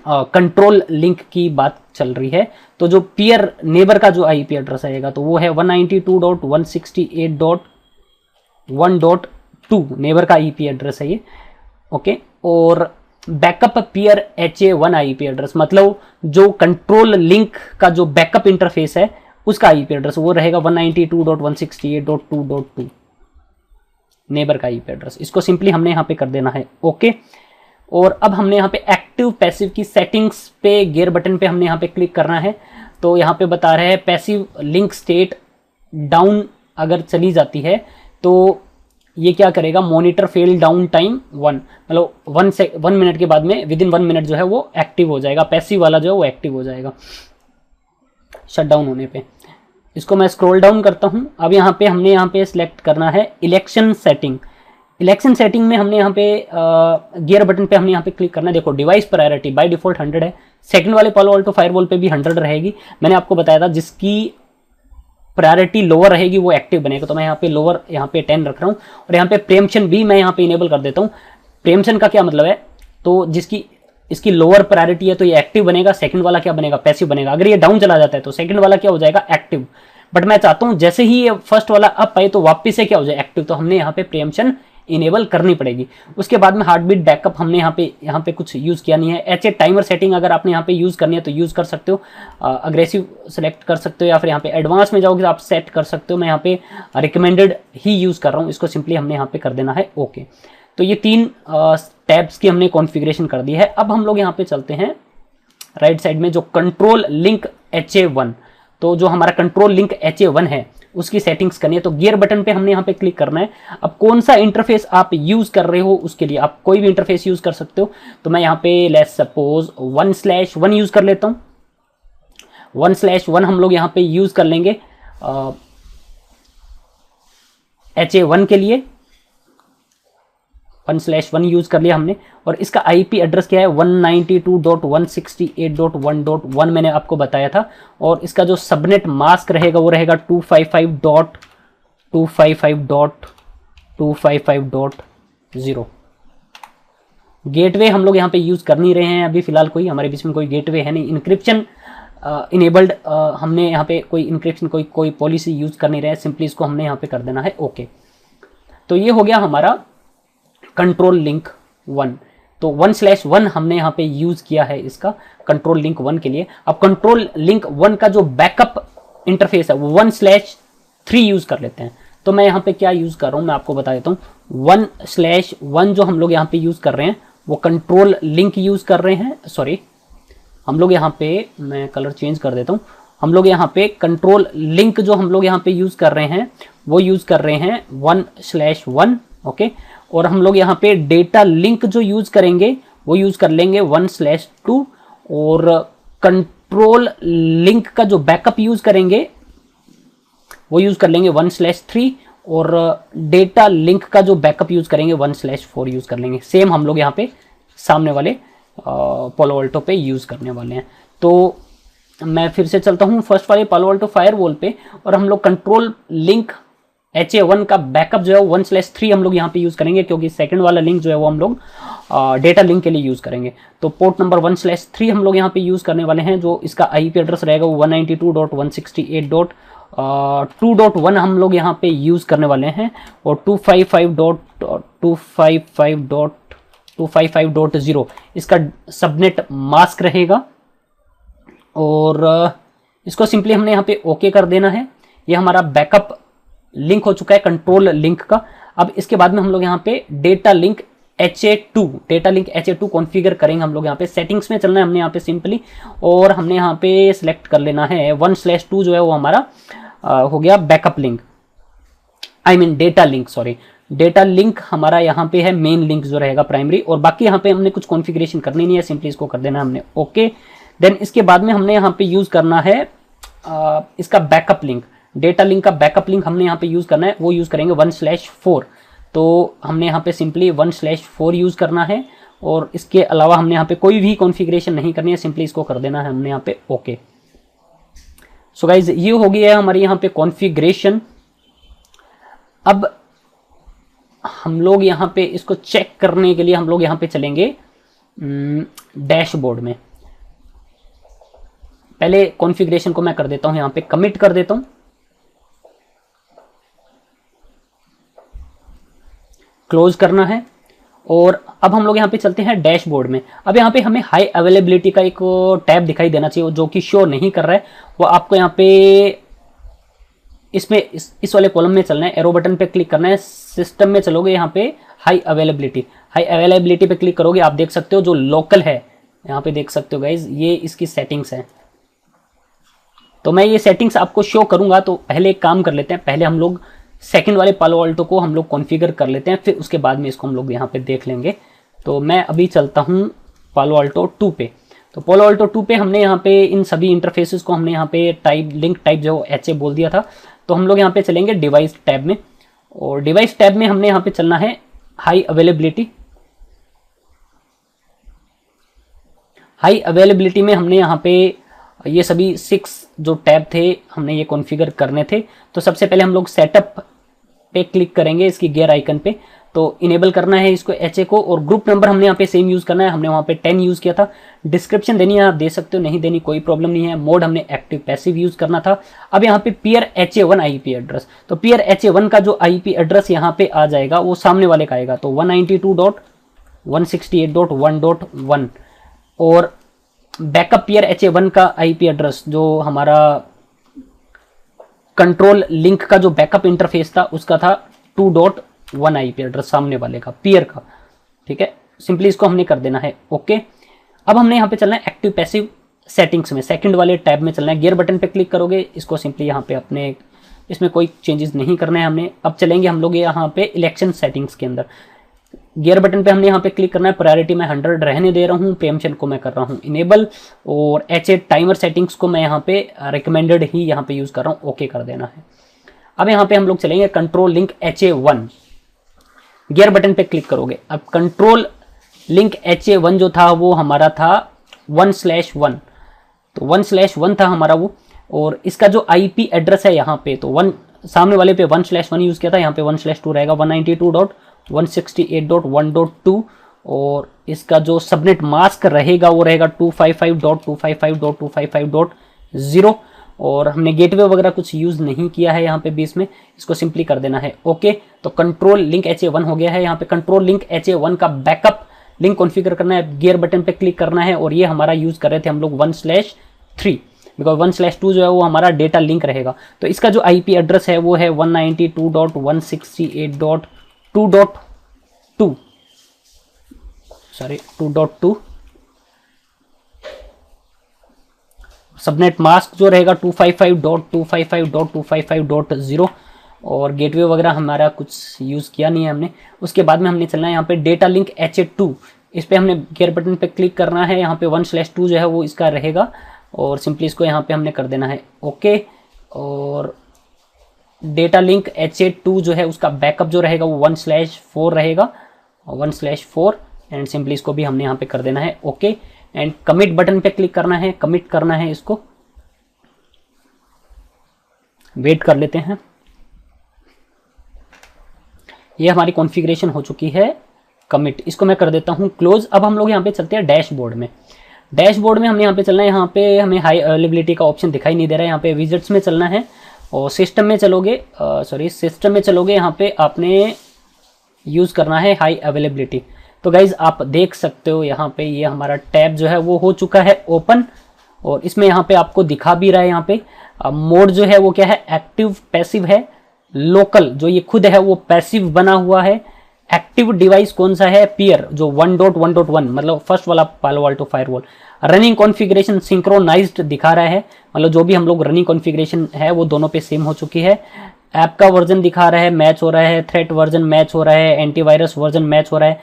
कंट्रोल लिंक की बात चल रही है। तो जो पीयर नेबर का जो IP एड्रेस आएगा तो वो है 192.168.1.2 नेबर का IP एड्रेस है ये। ओके, और backup peer HA1 IP address मतलब जो कंट्रोल लिंक का जो बैकअप इंटरफेस है उसका IP एड्रेस वो रहेगा 192.168.2.2 नेबर का IP एड्रेस। इसको सिंपली हमने यहाँ पे कर देना है। ओके, और अब हमने यहाँ पे एक्टिव पैसिव की सेटिंग्स पे गियर बटन पे हमने यहाँ पे क्लिक करना है। तो यहाँ पे बता रहे हैं पैसिव लिंक स्टेट डाउन अगर चली जाती है तो ये क्या करेगा, मॉनिटर फेल डाउन टाइम 1, मतलब 1 मिनट के बाद में विद इन 1 मिनट जो है वो एक्टिव हो जाएगा, पैसिव वाला जो है वो एक्टिव हो जाएगा शट डाउन होने पे। इसको मैं स्क्रॉल डाउन करता हूँ। अब यहाँ पे हमने यहाँ पे सिलेक्ट करना है इलेक्शन सेटिंग। इलेक्शन सेटिंग में हमने यहाँ पे गियर बटन पे हमने यहाँ पे क्लिक करना है। देखो डिवाइस प्रायोरिटी बाय डिफॉल्ट 100 है, सेकंड वाले पालो अल्टो फायरवॉल पे भी 100 रहेगी। मैंने आपको बताया था जिसकी प्रायोरिटी लोअर रहेगी वो एक्टिव बनेगा। तो मैं यहाँ पे लोअर यहाँ पे 10 रख रहा हूँ और यहाँ पे प्रेम्पशन भी मैं यहाँ पे इनेबल कर देता हूँ। प्रेम्पशन का क्या मतलब है, तो जिसकी इसकी लोअर प्रायोरिटी है तो ये एक्टिव बनेगा, सेकंड वाला क्या बनेगा, पैसिव बनेगा। अगर ये डाउन चला जाता है तो सेकंड वाला क्या हो जाएगा, एक्टिव। बट मैं चाहता हूँ जैसे ही ये फर्स्ट वाला अप आए तो वापस से क्या हो जाए, एक्टिव। तो हमने यहाँ पे प्रेम्पशन इनेबल करनी पड़ेगी। उसके बाद में हार्ट बीट बैकअप हमने यहाँ पे कुछ यूज़ किया नहीं है। HA टाइमर सेटिंग अगर आपने यहाँ पे यूज़ करनी है तो यूज़ कर सकते हो, अग्रेसिव सेलेक्ट कर सकते हो या फिर यहाँ पे एडवांस में जाओगे तो आप सेट कर सकते हो। मैं यहाँ पे रिकमेंडेड ही यूज़ कर रहा हूँ, इसको सिंपली हमने यहाँ पे कर देना है। ओके, तो ये 3 टैब्स की हमने कॉन्फ़िगरेशन कर दी है। अब हम लोग यहाँ पे चलते हैं राइट साइड में जो कंट्रोल लिंक HA1, तो जो हमारा कंट्रोल लिंक HA1 है उसकी सेटिंग्स करनी है। तो गियर बटन पे हमने यहाँ पे क्लिक करना है। अब कौन सा इंटरफेस आप यूज कर रहे हो उसके लिए आप कोई भी इंटरफेस यूज कर सकते हो। तो मैं यहाँ पे लेट्स सपोज 1/1 यूज कर लेता हूँ। 1/1 हम लोग यहाँ पे यूज कर लेंगे HA1 के लिए। 1/1 यूज कर लिया हमने और इसका IP एड्रेस क्या है 192.168.1.1 मैंने आपको बताया था। और इसका जो सबनेट मास्क रहेगा वो रहेगा 255.255.255.0। गेटवे हम लोग यहाँ पे यूज कर नहीं रहे हैं अभी फिलहाल, कोई हमारे बीच में कोई गेटवे है नहीं। इनक्रिप्शन इनेबल्ड हमने यहाँ पे कोई इनक्रिप्शन कोई पॉलिसी यूज कर नहीं रहे हैं, सिंपली इसको हमने यहाँ पे कर देना है। ओके, तो ये हो गया हमारा कंट्रोल लिंक 1। तो 1/1 हमने यहाँ पे यूज किया है इसका कंट्रोल लिंक 1 के लिए। अब कंट्रोल लिंक 1 का जो बैकअप इंटरफेस है वो 1/3 यूज कर लेते हैं। तो मैं यहाँ पे क्या यूज कर रहा हूँ मैं आपको बता देता हूँ। 1/1 जो हम लोग यहाँ पे यूज कर रहे हैं वो कंट्रोल लिंक यूज कर रहे हैं, सॉरी हम लोग यहाँ पे मैं कलर चेंज कर देता हूँ। हम लोग यहाँ पे कंट्रोल लिंक जो हम लोग यहाँ पे यूज कर रहे हैं वो यूज कर रहे हैं 1/1। ओके, और हम लोग यहाँ पे डेटा लिंक जो यूज करेंगे वो यूज कर लेंगे 1/2 और कंट्रोल लिंक का जो बैकअप यूज करेंगे वो यूज कर लेंगे 1/3 और डेटा लिंक का जो बैकअप यूज करेंगे 1/4 यूज कर लेंगे। सेम हम लोग यहाँ पे सामने वाले पालो अल्टो पे यूज करने वाले हैं। तो मैं फिर से चलता हूँ फर्स्ट वाले पालो अल्टो फायरवॉल पे और हम लोग कंट्रोल लिंक HA1 का बैकअप जो है 1/3 हम लोग यहाँ पे यूज करेंगे, क्योंकि सेकंड वाला लिंक जो है वो हम लोग डेटा लिंक के लिए यूज करेंगे। तो पोर्ट नंबर 1/3 हम लोग यहाँ पे यूज करने वाले हैं। जो इसका IP एड्रेस रहेगा वो 192.168.2.1 हम लोग यहाँ पे यूज करने वाले हैं और 255.255.0 इसका सबनेट मास्क रहेगा और इसको सिंपली हमने यहाँ पे ओके कर देना है। ये हमारा बैकअप लिंक हो चुका है कंट्रोल लिंक का। अब इसके बाद में हम लोग यहाँ पे डेटा लिंक HA2 कॉन्फ़िगर करेंगे। हम लोग यहाँ पे सेटिंग्स में चलना है हमने यहाँ पे सिंपली, और हमने यहाँ पे सिलेक्ट कर लेना है 1/2 जो है वो हमारा हो गया backup link, I mean data link, sorry data link हमारा यहाँ पे है मेन लिंक जो रहेगा प्राइमरी, और बाकी यहाँ पे हमने कुछ कॉन्फ़िगरेशन करनी नहीं है, सिंपली इसको कर देना हमने ओके। देन इसके बाद में हमने यहाँ पे यूज करना है इसका बैकअप लिंक, डेटा लिंक का बैकअप लिंक हमने यहाँ पे यूज करना है, वो यूज करेंगे 1/4। तो हमने यहाँ पे सिंपली 1/4 यूज करना है और इसके अलावा हमने यहाँ पे कोई भी कॉन्फ़िगरेशन नहीं करनी है, सिंपली इसको कर देना है हमने यहाँ पे ओके। सो गाइज ये हो गया है हमारे यहाँ पे कॉन्फ़िगरेशन। अब हम लोग यहाँ पे इसको चेक करने के लिए हम लोग यहाँ पे चलेंगे डैशबोर्ड में। पहले कॉन्फ़िगरेशन को मैं कर देता हूं यहाँ पे कमिट कर देता हूं, क्लोज करना है और अब हम लोग यहाँ पे चलते हैं डैशबोर्ड में। अब यहाँ पे हमें हाई अवेलेबिलिटी का एक टैब दिखाई देना चाहिए जो कि शो नहीं कर रहा है, वो आपको यहाँ पे इसमें इस वाले कॉलम में चलना है, एरो बटन पे क्लिक करना है, सिस्टम में चलोगे यहाँ पे हाई अवेलेबिलिटी पे क्लिक करोगे, आप देख सकते हो जो लोकल है यहाँ पे देख सकते हो गाइज, ये इसकी सेटिंग्स है। तो मैं ये सेटिंग्स आपको शो करूंगा, तो पहले एक काम कर लेते हैं, पहले हम लोग सेकंड वाले पालो अल्टो को हम लोग कॉन्फ़िगर कर लेते हैं, फिर उसके बाद में इसको हम लोग यहाँ पे देख लेंगे। तो मैं अभी चलता हूँ पालो अल्टो 2 पे। तो पालो अल्टो 2 पे हमने यहाँ पे इन सभी इंटरफेसेस को हमने यहाँ पे लिंक टाइप जो HA बोल दिया था, तो हम लोग यहाँ पे चलेंगे डिवाइस टैब में, और डिवाइस टैब में हमने यहाँ पे चलना है हाई अवेलेबिलिटी में हमने यहाँ पे ये सभी 6 जो टैब थे हमने ये कॉन्फ़िगर करने थे। तो सबसे पहले हम लोग सेटअप पे क्लिक करेंगे, इसकी गियर आइकन पे, तो इनेबल करना है इसको HA को, और ग्रुप नंबर हमने यहाँ पे सेम यूज करना है, हमने वहाँ पे 10 यूज किया था। डिस्क्रिप्शन देनी है आप दे सकते हो, नहीं देनी कोई प्रॉब्लम नहीं है। मोड हमने एक्टिव पैसिव यूज करना था। अब यहाँ पे पियर HA1 IP एड्रेस, तो पियर HA1 का जो IP एड्रेस यहाँ पे आ जाएगा वो सामने वाले का आएगा, तो 192.168.1.1, और बैकअप पियर HA1 का IP एड्रेस जो हमारा कंट्रोल लिंक का जो बैकअप इंटरफेस था उसका था 2.1 IP एड्रेस सामने वाले का पियर का, ठीक है। सिंपली इसको हमने कर देना है ओके। अब हमने यहाँ पे चलना है एक्टिव पैसिव सेटिंग्स में, सेकंड वाले टैब में चलना है, गियर बटन पे क्लिक करोगे, इसको सिंपली यहाँ पे अपने इसमें कोई चेंजेस नहीं करना है हमने। अब चलेंगे हम लोग यहाँ पे इलेक्शन सेटिंग्स के अंदर, गियर बटन पे हमने यहाँ पे क्लिक करना है, प्रायोरिटी में 100 रहने दे रहा हूँ, प्रीएम्पशन को मैं कर रहा हूँ इनेबल, और HA टाइमर सेटिंग्स को मैं यहाँ पे रिकमेंडेड ही यहाँ पे यूज कर रहा हूँ, ओके कर देना है। अब यहाँ पे हम लोग चलेंगे control link HA1, gear button पे क्लिक करोगे। अब कंट्रोल लिंक HA1 जो था वो हमारा था 1/1, तो 1/1 था हमारा वो, और इसका जो IP एड्रेस है यहाँ पे, तो सामने वाले पे 1/1 यूज किया था, यहाँ पे 1/2 रहेगा 192.168.1.2, और इसका जो सबनेट मास्क रहेगा वो रहेगा 255.255.255.0, और हमने गेटवे वगैरह कुछ यूज नहीं किया है यहाँ पे बीच में, इसको सिंपली कर देना है ओके। तो कंट्रोल लिंक HA1 हो गया है। यहाँ पे कंट्रोल लिंक HA1 का बैकअप लिंक कॉन्फ़िगर करना है, गियर बटन पे क्लिक करना है, और ये हमारा यूज कर रहे थे हम लोग 1/3, बिकॉज 1/2 जो है वो हमारा डेटा लिंक रहेगा। तो इसका जो IP एड्रेस है वो है 192.168.2.2, सॉरी 2.2, सबनेट मास्क जो रहेगा 255.255.255.0, और गेटवे वगैरह हमारा कुछ यूज़ किया नहीं है हमने। उसके बाद में हमने चलना है यहाँ पे डेटा लिंक HA2, इस पे हमने गियर बटन पे क्लिक करना है। यहाँ पे 1/2 जो है वो इसका रहेगा और सिंपली इसको यहाँ पे हमने कर देना है ओके। और डेटा लिंक HA2 जो है उसका बैकअप जो रहेगा वो 1/4 रहेगा, 1/4 एंड सिंपली इसको भी हमने यहाँ पे कर देना है ओके। एंड कमिट बटन पे क्लिक करना है, कमिट करना है, इसको वेट कर लेते हैं। ये हमारी कॉन्फ़िगरेशन हो चुकी है कमिट, इसको मैं कर देता हूँ क्लोज। अब हम लोग यहाँ पे चलते हैं डैशबोर्ड में। डैशबोर्ड में हमने यहाँ पे चलना है, यहाँ पे हमें हाई अवेलेबिलिटी का ऑप्शन दिखाई नहीं दे रहा है, यहाँ पे विजिट्स में चलना है और सिस्टम में चलोगे, सिस्टम में चलोगे, यहाँ पे आपने यूज़ करना है हाई अवेलेबिलिटी। तो गाइज आप देख सकते हो यहाँ पे ये हमारा टैब जो है वो हो चुका है ओपन, और इसमें यहाँ पे आपको दिखा भी रहा है, यहाँ पे मोड जो है वो क्या है, एक्टिव पैसिव है, लोकल जो ये खुद है वो पैसिव बना हुआ है, एक्टिव डिवाइस कौन सा है, पीयर जो 1.1.1 मतलब फर्स्ट वाला Palo Alto firewall. Running configuration synchronized दिखा रहा है, मतलब जो भी हम लोग रनिंग कॉन्फ़िगरेशन है वो दोनों पे सेम हो चुकी है। ऐप का वर्जन दिखा रहा है, मैच हो रहा है, थ्रेट वर्जन मैच हो रहा है, एंटीवायरस वर्जन मैच हो रहा है,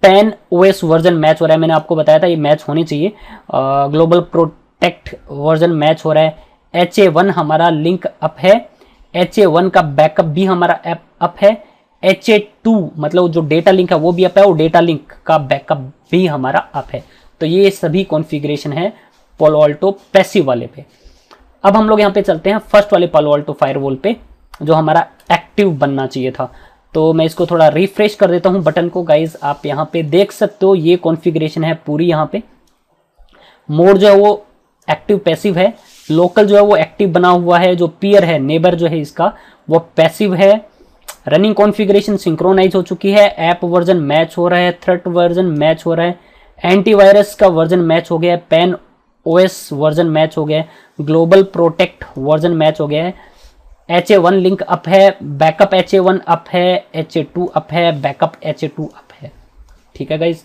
पेन ओएस वर्जन मैच हो रहा है, मैंने आपको बताया था ये मैच होनी चाहिए, ग्लोबल प्रोटेक्ट वर्जन मैच हो रहा है, HA1 हमारा लिंक अप है, HA1 का बैकअप भी हमारा ऐप अप है, HA2 मतलब जो डेटा लिंक है वो भी अप है, और डेटा लिंक का बैकअप भी हमारा अप है। तो ये सभी कॉन्फ़िगरेशन है पालो अल्टो पैसिव वाले पे। अब हम लोग यहाँ पे चलते हैं फर्स्ट वाले पालो अल्टो फायरवॉल पे जो हमारा एक्टिव बनना चाहिए था। तो मैं इसको थोड़ा रिफ्रेश कर देता हूँ बटन को। गाइज आप यहाँ पे देख सकते हो ये कॉन्फ़िगरेशन है पूरी। यहाँ पे मोड जो है वो एक्टिव पैसिव है, लोकल जो है वो एक्टिव बना हुआ है, जो पीयर है नेबर जो है इसका वो पैसिव है, रनिंग कॉन्फ़िगरेशन सिंक्रोनाइज हो चुकी है, ऐप वर्जन मैच हो रहा है, थ्रेट वर्जन मैच हो रहा है, एंटीवायरस का वर्जन मैच हो गया है, पेन ओएस वर्जन मैच हो गया है, ग्लोबल प्रोटेक्ट वर्जन मैच हो गया है, HA1 लिंक अप है, बैकअप HA1 अप है, HA2 अप है, बैकअप HA2 अप है। ठीक है गाइज,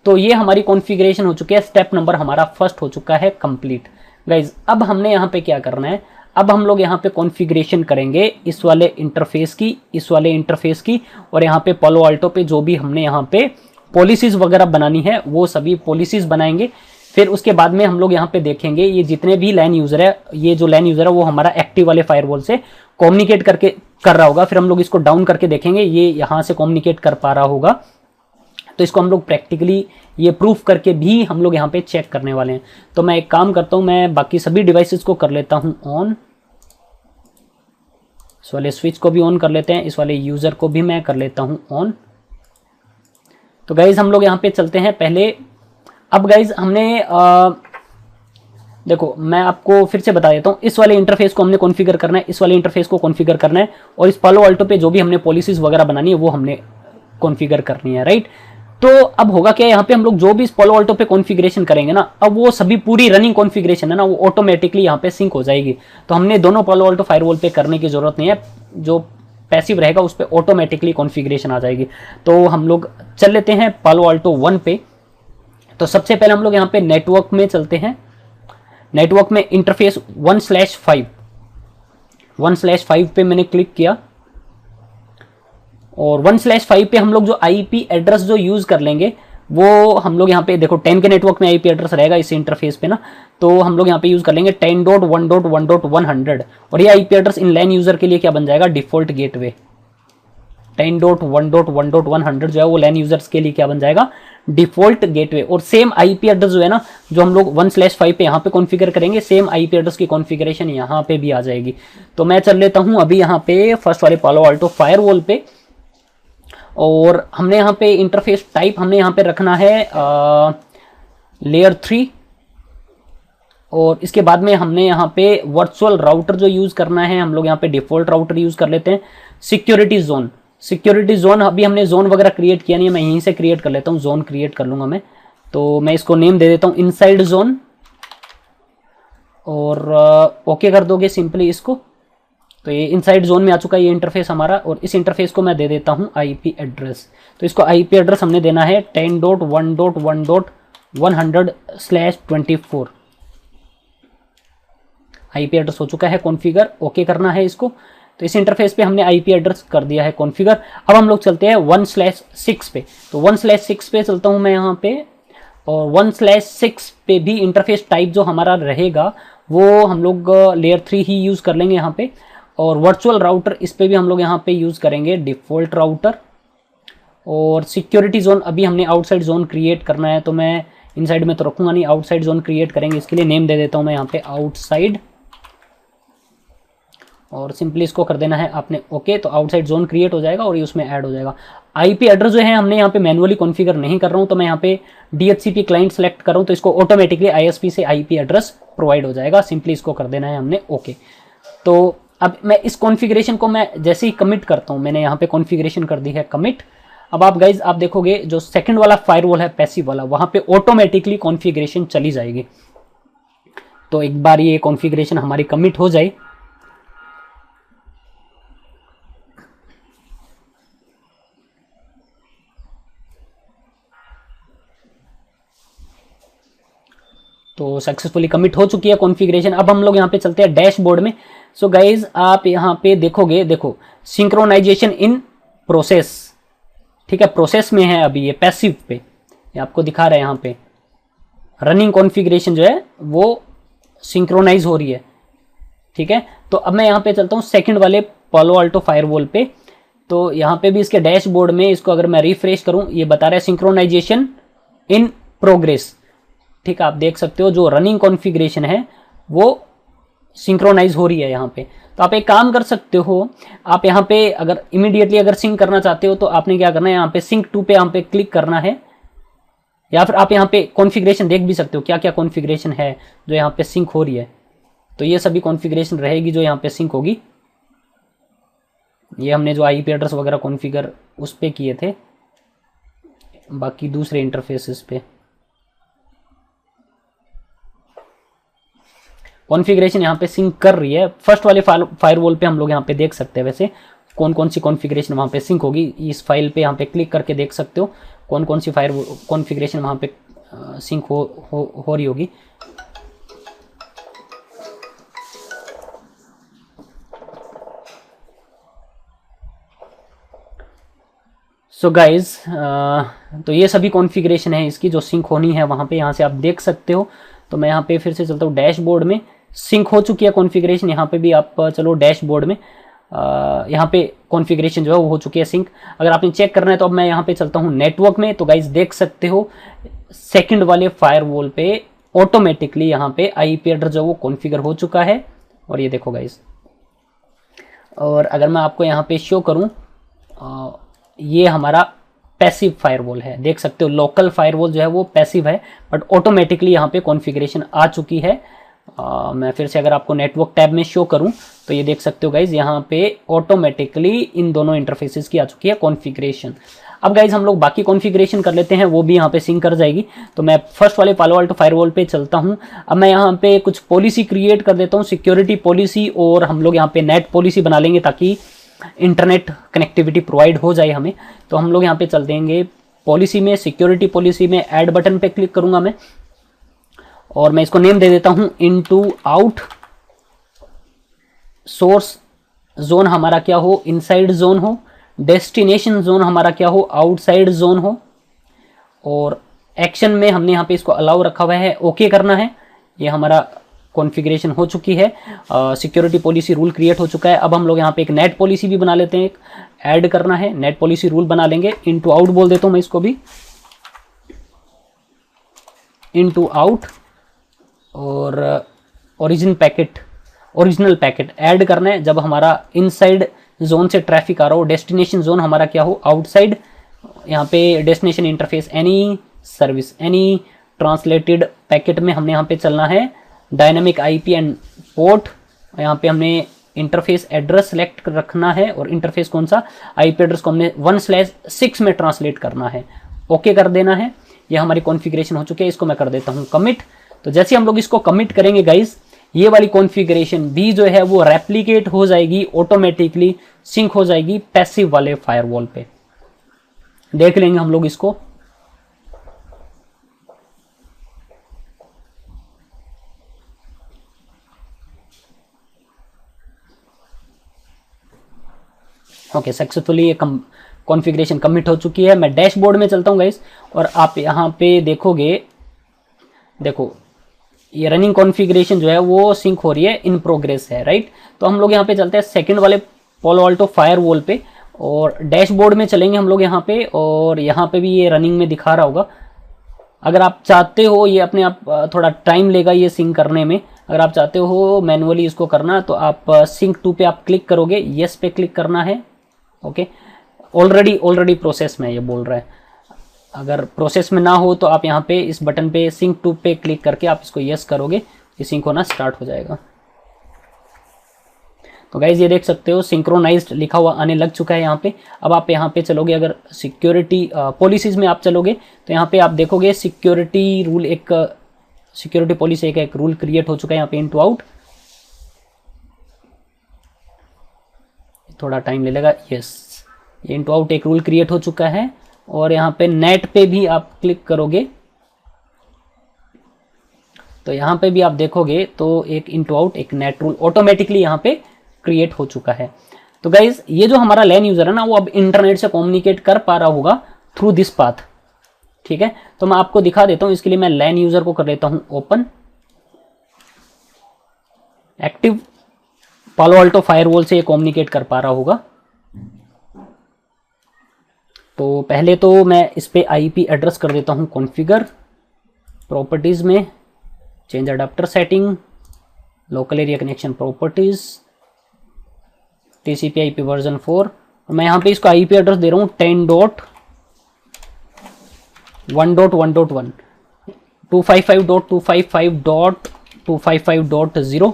तो ये हमारी कॉन्फ़िगरेशन हो चुकी है। स्टेप नंबर हमारा फर्स्ट हो चुका है कंप्लीट। गाइज अब हमने यहाँ पे क्या करना है, अब हम लोग यहाँ पे कॉन्फ़िगरेशन करेंगे इस वाले इंटरफेस की, इस वाले इंटरफेस की, और यहाँ पे पालो अल्टो पे जो भी हमने यहाँ पे पॉलिसीज़ वगैरह बनानी है वो सभी पॉलिसीज़ बनाएंगे। फिर उसके बाद में हम लोग यहाँ पे देखेंगे ये जितने भी लैन यूज़र है, ये जो लैन यूज़र है वो हमारा एक्टिव वाले फायरवॉल से कम्युनिकेट करके कर रहा होगा। फिर हम लोग इसको डाउन करके देखेंगे ये यहाँ से कम्युनिकेट कर पा रहा होगा, तो इसको हम लोग प्रैक्टिकली ये प्रूफ करके भी हम लोग यहाँ पे चेक करने वाले हैं। तो मैं एक काम करता हूँ, मैं बाकी सभी डिवाइसेस को कर लेता हूँ ऑन, इस वाले स्विच को भी ऑन कर लेते हैं, इस वाले यूज़र को भी मैं कर लेता हूँ ऑन। तो गाइज हम लोग यहाँ पे चलते हैं पहले। अब गाइज हमने देखो मैं आपको फिर से बता देता हूँ, इस वाले इंटरफेस को हमने कॉन्फ़िगर करना है, इस वाले इंटरफेस को कॉन्फ़िगर करना है, और इस पालो अल्टो पे जो भी हमने पॉलिसीज़ वगैरह बनानी है वो हमने कॉन्फ़िगर करनी है, राइट। तो अब होगा क्या, यहाँ पे हम लोग जो भी इस पालो अल्टो पे कॉन्फ़िगरेशन करेंगे ना, अब वो सभी पूरी रनिंग कॉन्फ़िगरेशन है ना वो ऑटोमेटिकली यहाँ पे सिंक हो जाएगी। तो हमने दोनों पालो अल्टो फायरवॉल पे करने की जरूरत नहीं है, जो पैसिव रहेगा उस पर ऑटोमेटिकली कॉन्फ़िगरेशन आ जाएगी। तो हम लोग चल लेते हैं पालो अल्टो 1 पे। तो सबसे पहले हम लोग यहाँ पे नेटवर्क में चलते हैं। नेटवर्क में इंटरफेस 1/5 पे मैंने क्लिक किया, और 1/5 पे हम लोग जो आईपी एड्रेस जो यूज कर लेंगे वो हम लोग यहाँ पे देखो 10 के नेटवर्क में आईपी एड्रेस रहेगा इस इंटरफेस पे ना, तो हम लोग यहाँ पे यूज कर लेंगे 10.1.1.100, और ये IP address in LAN user के लिए क्या बन जाएगा, डिफॉल्ट गेटवे। 10.1.1.100 जो है वो लैन यूजर्स के लिए क्या बन जाएगा, डिफॉल्ट गेटवे। और सेम आईपी एड्रेस जो है ना जो हम लोग 1/5 पे यहाँ पे कॉन्फ़िगर करेंगे, सेम आईपी एड्रेस की कॉन्फ़िगरेशन यहाँ पे भी आ जाएगी। तो मैं चल लेता हूँ अभी यहाँ पे फर्स्ट वाले पालो अल्टो फायरवॉल पे, और हमने यहाँ पे इंटरफेस टाइप हमने यहाँ पे रखना है लेयर 3, और इसके बाद में हमने यहाँ पे वर्चुअल राउटर जो यूज़ करना है हम लोग यहाँ पे डिफ़ॉल्ट राउटर यूज़ कर लेते हैं। सिक्योरिटी जोन अभी हमने जोन वगैरह क्रिएट किया नहीं है, मैं यहीं से क्रिएट कर लेता हूँ, जोन क्रिएट कर लूँगा मैं। तो मैं इसको नेम दे देता हूँ इनसाइड जोन, और ओके कर दोगे सिंपली इसको। तो ये इनसाइड जोन में आ चुका है ये इंटरफेस हमारा, और इस इंटरफेस को मैं दे देता हूँ आईपी एड्रेस। तो इसको आईपी एड्रेस हमने देना है 10.1.1.100/24। आईपी एड्रेस हो चुका है कॉन्फ़िगर, ओके करना है इसको। तो इस इंटरफेस पे हमने आईपी एड्रेस कर दिया है कॉन्फ़िगर। अब हम लोग चलते हैं 1/6 पे। तो 1/6 पे चलता हूँ मैं यहाँ पे, और 1/6 पे भी इंटरफेस टाइप जो हमारा रहेगा वो हम लोग लेयर 3 ही यूज़ कर लेंगे यहाँ पे। और वर्चुअल राउटर इस पे भी हम लोग यहाँ पे यूज़ करेंगे डिफ़ॉल्ट राउटर। और सिक्योरिटी जोन अभी हमने आउटसाइड जोन क्रिएट करना है, तो मैं इनसाइड में तो रखूँगा नहीं, आउटसाइड जोन क्रिएट करेंगे। इसके लिए नेम दे देता हूँ मैं यहाँ पे आउटसाइड, और सिंपली इसको कर देना है आपने ओके। तो आउटसाइड जोन क्रिएट हो जाएगा और ये उसमें ऐड हो जाएगा। आईपी एड्रेस जो है हमने यहाँ पे मैनुअली कॉन्फ़िगर नहीं कर रहा हूँ, तो मैं यहाँ पे DHCP क्लाइंट सेलेक्ट कर रहा हूँ, तो इसको ऑटोमेटिकली ISP से आईपी एड्रेस प्रोवाइड हो जाएगा। सिंपली इसको कर देना है हमने ओके। तो अब मैं इस कॉन्फ़िगरेशन को मैं जैसे ही कमिट करता हूँ, मैंने यहाँ पे कॉन्फ़िगरेशन कर दी है कमिट। अब आप गाइज आप देखोगे जो सेकंड वाला फायरवॉल है पैसिव वाला, वहाँ पे ऑटोमेटिकली कॉन्फ़िगरेशन चली जाएगी। तो एक बार ये कॉन्फ़िगरेशन हमारी कमिट हो जाए, तो सक्सेसफुली कमिट हो चुकी है कॉन्फ़िगरेशन। अब हम लोग यहाँ पे चलते हैं डैशबोर्ड में। सो गाइज आप यहाँ पे देखोगे, देखो सिंक्रोनाइजेशन इन प्रोसेस, ठीक है, प्रोसेस में है अभी ये पैसिव पे, ये आपको दिखा रहा है यहाँ पे रनिंग कॉन्फ़िगरेशन जो है वो सिंक्रोनाइज हो रही है, ठीक है। तो अब मैं यहाँ पे चलता हूँ सेकंड वाले पालो अल्टो फायरवॉल पे। तो यहाँ पे भी इसके डैशबोर्ड में इसको अगर मैं रिफ्रेश करूँ, ये बता रहा है सिंक्रोनाइजेशन इन प्रोग्रेस, ठीक है। आप देख सकते हो जो रनिंग कॉन्फ़िगरेशन है वो सिंक्रोनाइज हो रही है यहाँ पे। तो आप एक काम कर सकते हो, आप यहाँ पे अगर इमीडिएटली अगर सिंक करना चाहते हो तो आपने क्या करना है, यहाँ पे सिंक टू पे यहाँ पे क्लिक करना है, या फिर आप यहाँ पे कॉन्फ़िगरेशन देख भी सकते हो क्या क्या कॉन्फ़िगरेशन है जो यहाँ पे सिंक हो रही है। तो ये सभी कॉन्फ़िगरेशन रहेगी जो यहाँ पे सिंक होगी। ये हमने जो आईपी एड्रेस वगैरह कॉन्फ़िगर उस पे किए थे, बाकी दूसरे इंटरफेसेस पे कॉन्फ़िगरेशन यहाँ पे सिंक कर रही है। फर्स्ट वाले फायरवॉल पे हम लोग यहाँ पे देख सकते हैं वैसे कौन कौन सी कॉन्फ़िगरेशन वहाँ पे सिंक होगी। इस फाइल पे यहाँ पे क्लिक करके देख सकते हो कौन कौन सी फायर कॉन्फ़िगरेशन वहाँ पे सिंक हो रही होगी। सो गाइज तो ये सभी कॉन्फ़िगरेशन है इसकी जो सिंक होनी है वहाँ पे, यहाँ से आप देख सकते हो। तो मैं यहाँ पे फिर से चलता हूँ डैशबोर्ड में, सिंक हो चुकी है कॉन्फ़िगरेशन। यहाँ पे भी आप चलो डैशबोर्ड में, यहाँ पे कॉन्फ़िगरेशन जो है वो हो चुकी है सिंक। अगर आपने चेक करना है तो अब मैं यहाँ पे चलता हूँ नेटवर्क में। तो गाइज देख सकते हो सेकंड वाले फायरवॉल पे ऑटोमेटिकली यहाँ पे आईपी एड्रेस जो वो कॉन्फ़िगर हो चुका है। और ये देखो गाइज, और अगर मैं आपको यहाँ पे शो करूँ, ये हमारा पैसिव फायरवॉल है, देख सकते हो लोकल फायरवॉल जो है वो पैसिव है, बट ऑटोमेटिकली यहाँ पे कॉन्फ़िगरेशन आ चुकी है। मैं फिर से अगर आपको नेटवर्क टैब में शो करूं तो ये देख सकते हो गाइज यहाँ पे ऑटोमेटिकली इन दोनों इंटरफेसेस की आ चुकी है कॉन्फ़िगरेशन। अब गाइज हम लोग बाकी कॉन्फ़िगरेशन कर लेते हैं, वो भी यहाँ पे सिंक कर जाएगी। तो मैं फर्स्ट वाले पालो अल्टो फायरवॉल पे चलता हूँ। अब मैं यहाँ पे कुछ पॉलिसी क्रिएट कर देता हूँ, सिक्योरिटी पॉलिसी, और हम लोग यहाँ पे नेट पॉलिसी बना लेंगे ताकि इंटरनेट कनेक्टिविटी प्रोवाइड हो जाए हमें। तो हम लोग यहाँ पे चल देंगे पॉलिसी में, सिक्योरिटी पॉलिसी में ऐड बटन पे क्लिक करूंगा मैं, और मैं इसको नेम दे देता हूं इनटू आउट। सोर्स जोन हमारा क्या हो, इनसाइड जोन हो। डेस्टिनेशन जोन हमारा क्या हो, आउटसाइड जोन हो। और एक्शन में हमने यहाँ पे इसको अलाउ रखा हुआ है, ओके करना है। ये हमारा कॉन्फ़िगरेशन हो चुकी है, सिक्योरिटी पॉलिसी रूल क्रिएट हो चुका है। अब हम लोग यहाँ पे एक नेट पॉलिसी भी बना लेते हैं, एक ऐड करना है, नेट पॉलिसी रूल बना लेंगे। इनटू आउट बोल देता हूँ मैं इसको भी, इनटू आउट। और ओरिजिनल पैकेट ऐड करना है जब हमारा इनसाइड जोन से ट्रैफिक आ रहा हो। डेस्टिनेशन जोन हमारा क्या हो, आउटसाइड। यहाँ पे destination interface any service, any translated packet में हमने यहाँ पे चलना है डायनामिक आईपी एंड पोर्ट। यहाँ पे हमने इंटरफेस एड्रेस सेलेक्ट रखना है, और इंटरफेस कौन सा, आईपी एड्रेस को हमने 1/6 में ट्रांसलेट करना है, ओके कर देना है। ये हमारी कॉन्फ़िगरेशन हो चुकी है, इसको मैं कर देता हूँ कमिट। तो जैसे हम लोग इसको कमिट करेंगे गाइज, ये वाली कॉन्फ़िगरेशन भी जो है वो रेप्लिकेट हो जाएगी, ऑटोमेटिकली सिंक हो जाएगी पैसिव वाले फायरवॉल पे। देख लेंगे हम लोग इसको। ओके, सक्सेसफुली ये कॉन्फ़िगरेशन कमिट हो चुकी है। मैं डैशबोर्ड में चलता हूँ गाइस, और आप यहाँ पे देखोगे देखो ये रनिंग कॉन्फ़िगरेशन जो है वो सिंक हो रही है, इन प्रोग्रेस है, राइट। तो हम लोग यहाँ पे चलते हैं सेकंड वाले पालो अल्टो फायरवॉल पे और डैशबोर्ड में चलेंगे हम लोग यहाँ पे, और यहाँ पे भी ये रनिंग में दिखा रहा होगा। अगर आप चाहते हो ये अपने आप थोड़ा टाइम लेगा ये सिंक करने में, अगर आप चाहते हो मैनुअली इसको करना तो आप सिंक टू पे आप क्लिक करोगे, यस पे क्लिक करना है। ओके, ऑलरेडी प्रोसेस में ये बोल रहा है। अगर प्रोसेस में ना हो तो आप यहाँ पे इस बटन पे सिंक टू पे क्लिक करके आप इसको यस करोगे, ये सिंक होना स्टार्ट हो जाएगा। तो गाइज ये देख सकते हो सिंक्रोनाइज्ड लिखा हुआ आने लग चुका है यहाँ पे। अब आप यहाँ पे चलोगे, अगर सिक्योरिटी पॉलिसीज में आप चलोगे तो यहाँ पे आप देखोगे सिक्योरिटी रूल, एक सिक्योरिटी पॉलिसी एक रूल क्रिएट हो चुका है यहाँ पे, इन टू आउट। थोड़ा टाइम ले लेगा, यस, ये इन टू आउट एक रूल क्रिएट हो चुका है। और यहाँ पे नेट पे भी आप क्लिक करोगे तो यहाँ पे भी आप देखोगे तो एक इन टू आउट एक नेट रूल ऑटोमेटिकली यहाँ पे क्रिएट हो चुका है। तो गाइज ये जो हमारा लैन यूजर है ना वो अब इंटरनेट से कम्युनिकेट कर पा रहा होगा थ्रू दिस पाथ, ठीक है। तो मैं आपको दिखा देता हूं, इसके लिए मैं लैन यूजर को कर लेता हूं ओपन। एक्टिव पालो अल्टो फायरवॉल से ये कम्युनिकेट कर पा रहा होगा। तो पहले तो मैं इस पे आईपी एड्रेस कर देता हूं कॉन्फ़िगर, प्रॉपर्टीज में change adapter setting, local area connection properties, TCP IP version 4। और मैं यहाँ पे इसको आईपी एड्रेस दे रहा हूँ 10.1.1.1 255.255.255.0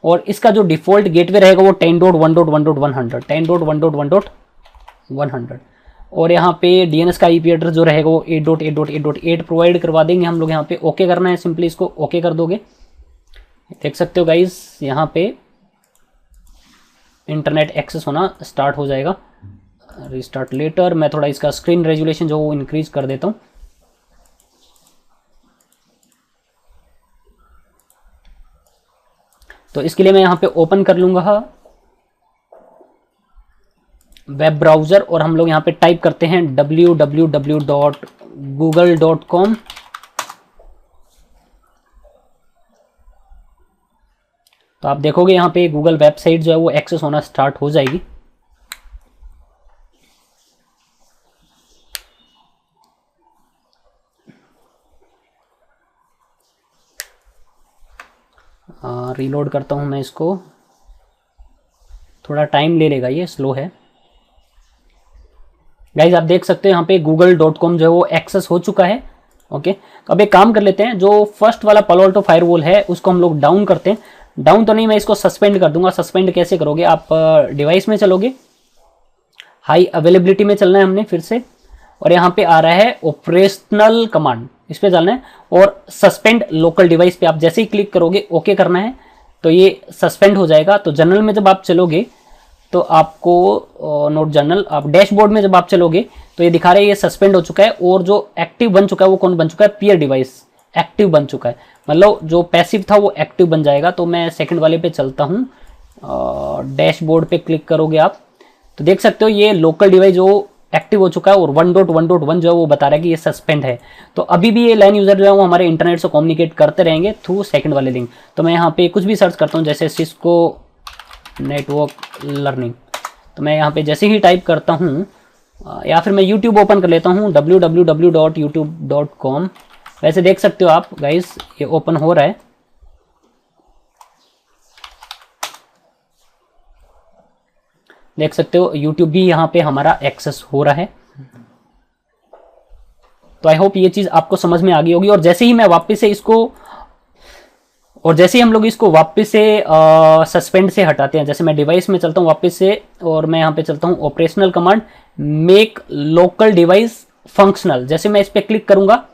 और इसका जो डिफॉल्ट गेटवे रहेगा वो 10.1.1.100 10.1.1.100। और यहाँ पे डीएनएस का आईपी एड्रेस जो रहेगा वो 8.8.8.8 प्रोवाइड करवा देंगे हम लोग। यहाँ पे ओके करना है, सिंपली इसको ओके कर दोगे। देख सकते हो गाइस यहाँ पे इंटरनेट एक्सेस होना स्टार्ट हो जाएगा। रिस्टार्ट लेटर, मैं थोड़ा इसका स्क्रीन रेजोल्यूशन जो वो इंक्रीज कर देता हूँ। तो इसके लिए मैं यहाँ पे ओपन कर लूंगा वेब ब्राउजर और हम लोग यहाँ पे टाइप करते हैं www.google.com। तो आप देखोगे यहाँ पे गूगल वेबसाइट जो है वो एक्सेस होना स्टार्ट हो जाएगी। रीलोड करता हूँ मैं इसको, थोड़ा टाइम ले लेगा, ये स्लो है। गाइज आप देख सकते हैं यहाँ पे google.com जो है वो एक्सेस हो चुका है। ओके, तो अब एक काम कर लेते हैं, जो फर्स्ट वाला पालो अल्टो फायरवॉल है उसको हम लोग डाउन करते हैं। डाउन तो नहीं, मैं इसको सस्पेंड कर दूंगा। सस्पेंड कैसे करोगे, आप डिवाइस में चलोगे, हाई अवेलेबिलिटी में चलना है हमने फिर से, और यहाँ पे आ रहा है ऑपरेशनल कमांड, इस पे चलना है और सस्पेंड लोकल डिवाइस पे आप जैसे ही क्लिक करोगे ओके करना है तो ये सस्पेंड हो जाएगा। तो जनरल में जब आप चलोगे तो आपको नोट जनरल, आप डैशबोर्ड में जब आप चलोगे तो ये दिखा रहा है ये सस्पेंड हो चुका है। और जो एक्टिव बन चुका है वो कौन बन चुका है, पीयर डिवाइस एक्टिव बन चुका है, मतलब जो पैसिव था वो एक्टिव बन जाएगा। तो मैं सेकंड वाले पे चलता हूँ, डैशबोर्ड पे क्लिक करोगे आप तो देख सकते हो ये लोकल डिवाइस जो एक्टिव हो चुका है और 1.1.1 जो है वो बता रहा है कि ये सस्पेंड है। तो अभी भी ये लाइन यूजर जो है वो हमारे इंटरनेट से कम्युनिकेट करते रहेंगे थ्रू सेकंड वाले लिंक। तो मैं यहाँ पे कुछ भी सर्च करता हूँ, जैसे सिस्को नेटवर्क लर्निंग, तो मैं यहाँ पे जैसे ही टाइप करता हूँ या फिर मैं यूट्यूब ओपन कर लेता हूँ www.youtube.com। वैसे देख सकते हो आप गाइस ये ओपन हो रहा है। देख सकते हो यूट्यूब भी यहाँ पे हमारा एक्सेस हो रहा है। तो आई होप ये चीज आपको समझ में आ गई होगी। और जैसे ही मैं वापस से इसको, और जैसे ही हम लोग इसको वापस से सस्पेंड से हटाते हैं, जैसे मैं डिवाइस में चलता हूँ वापस से और मैं यहाँ पे चलता हूँ operational command make local device functional, जैसे मैं इस पे क्लिक करूंगा,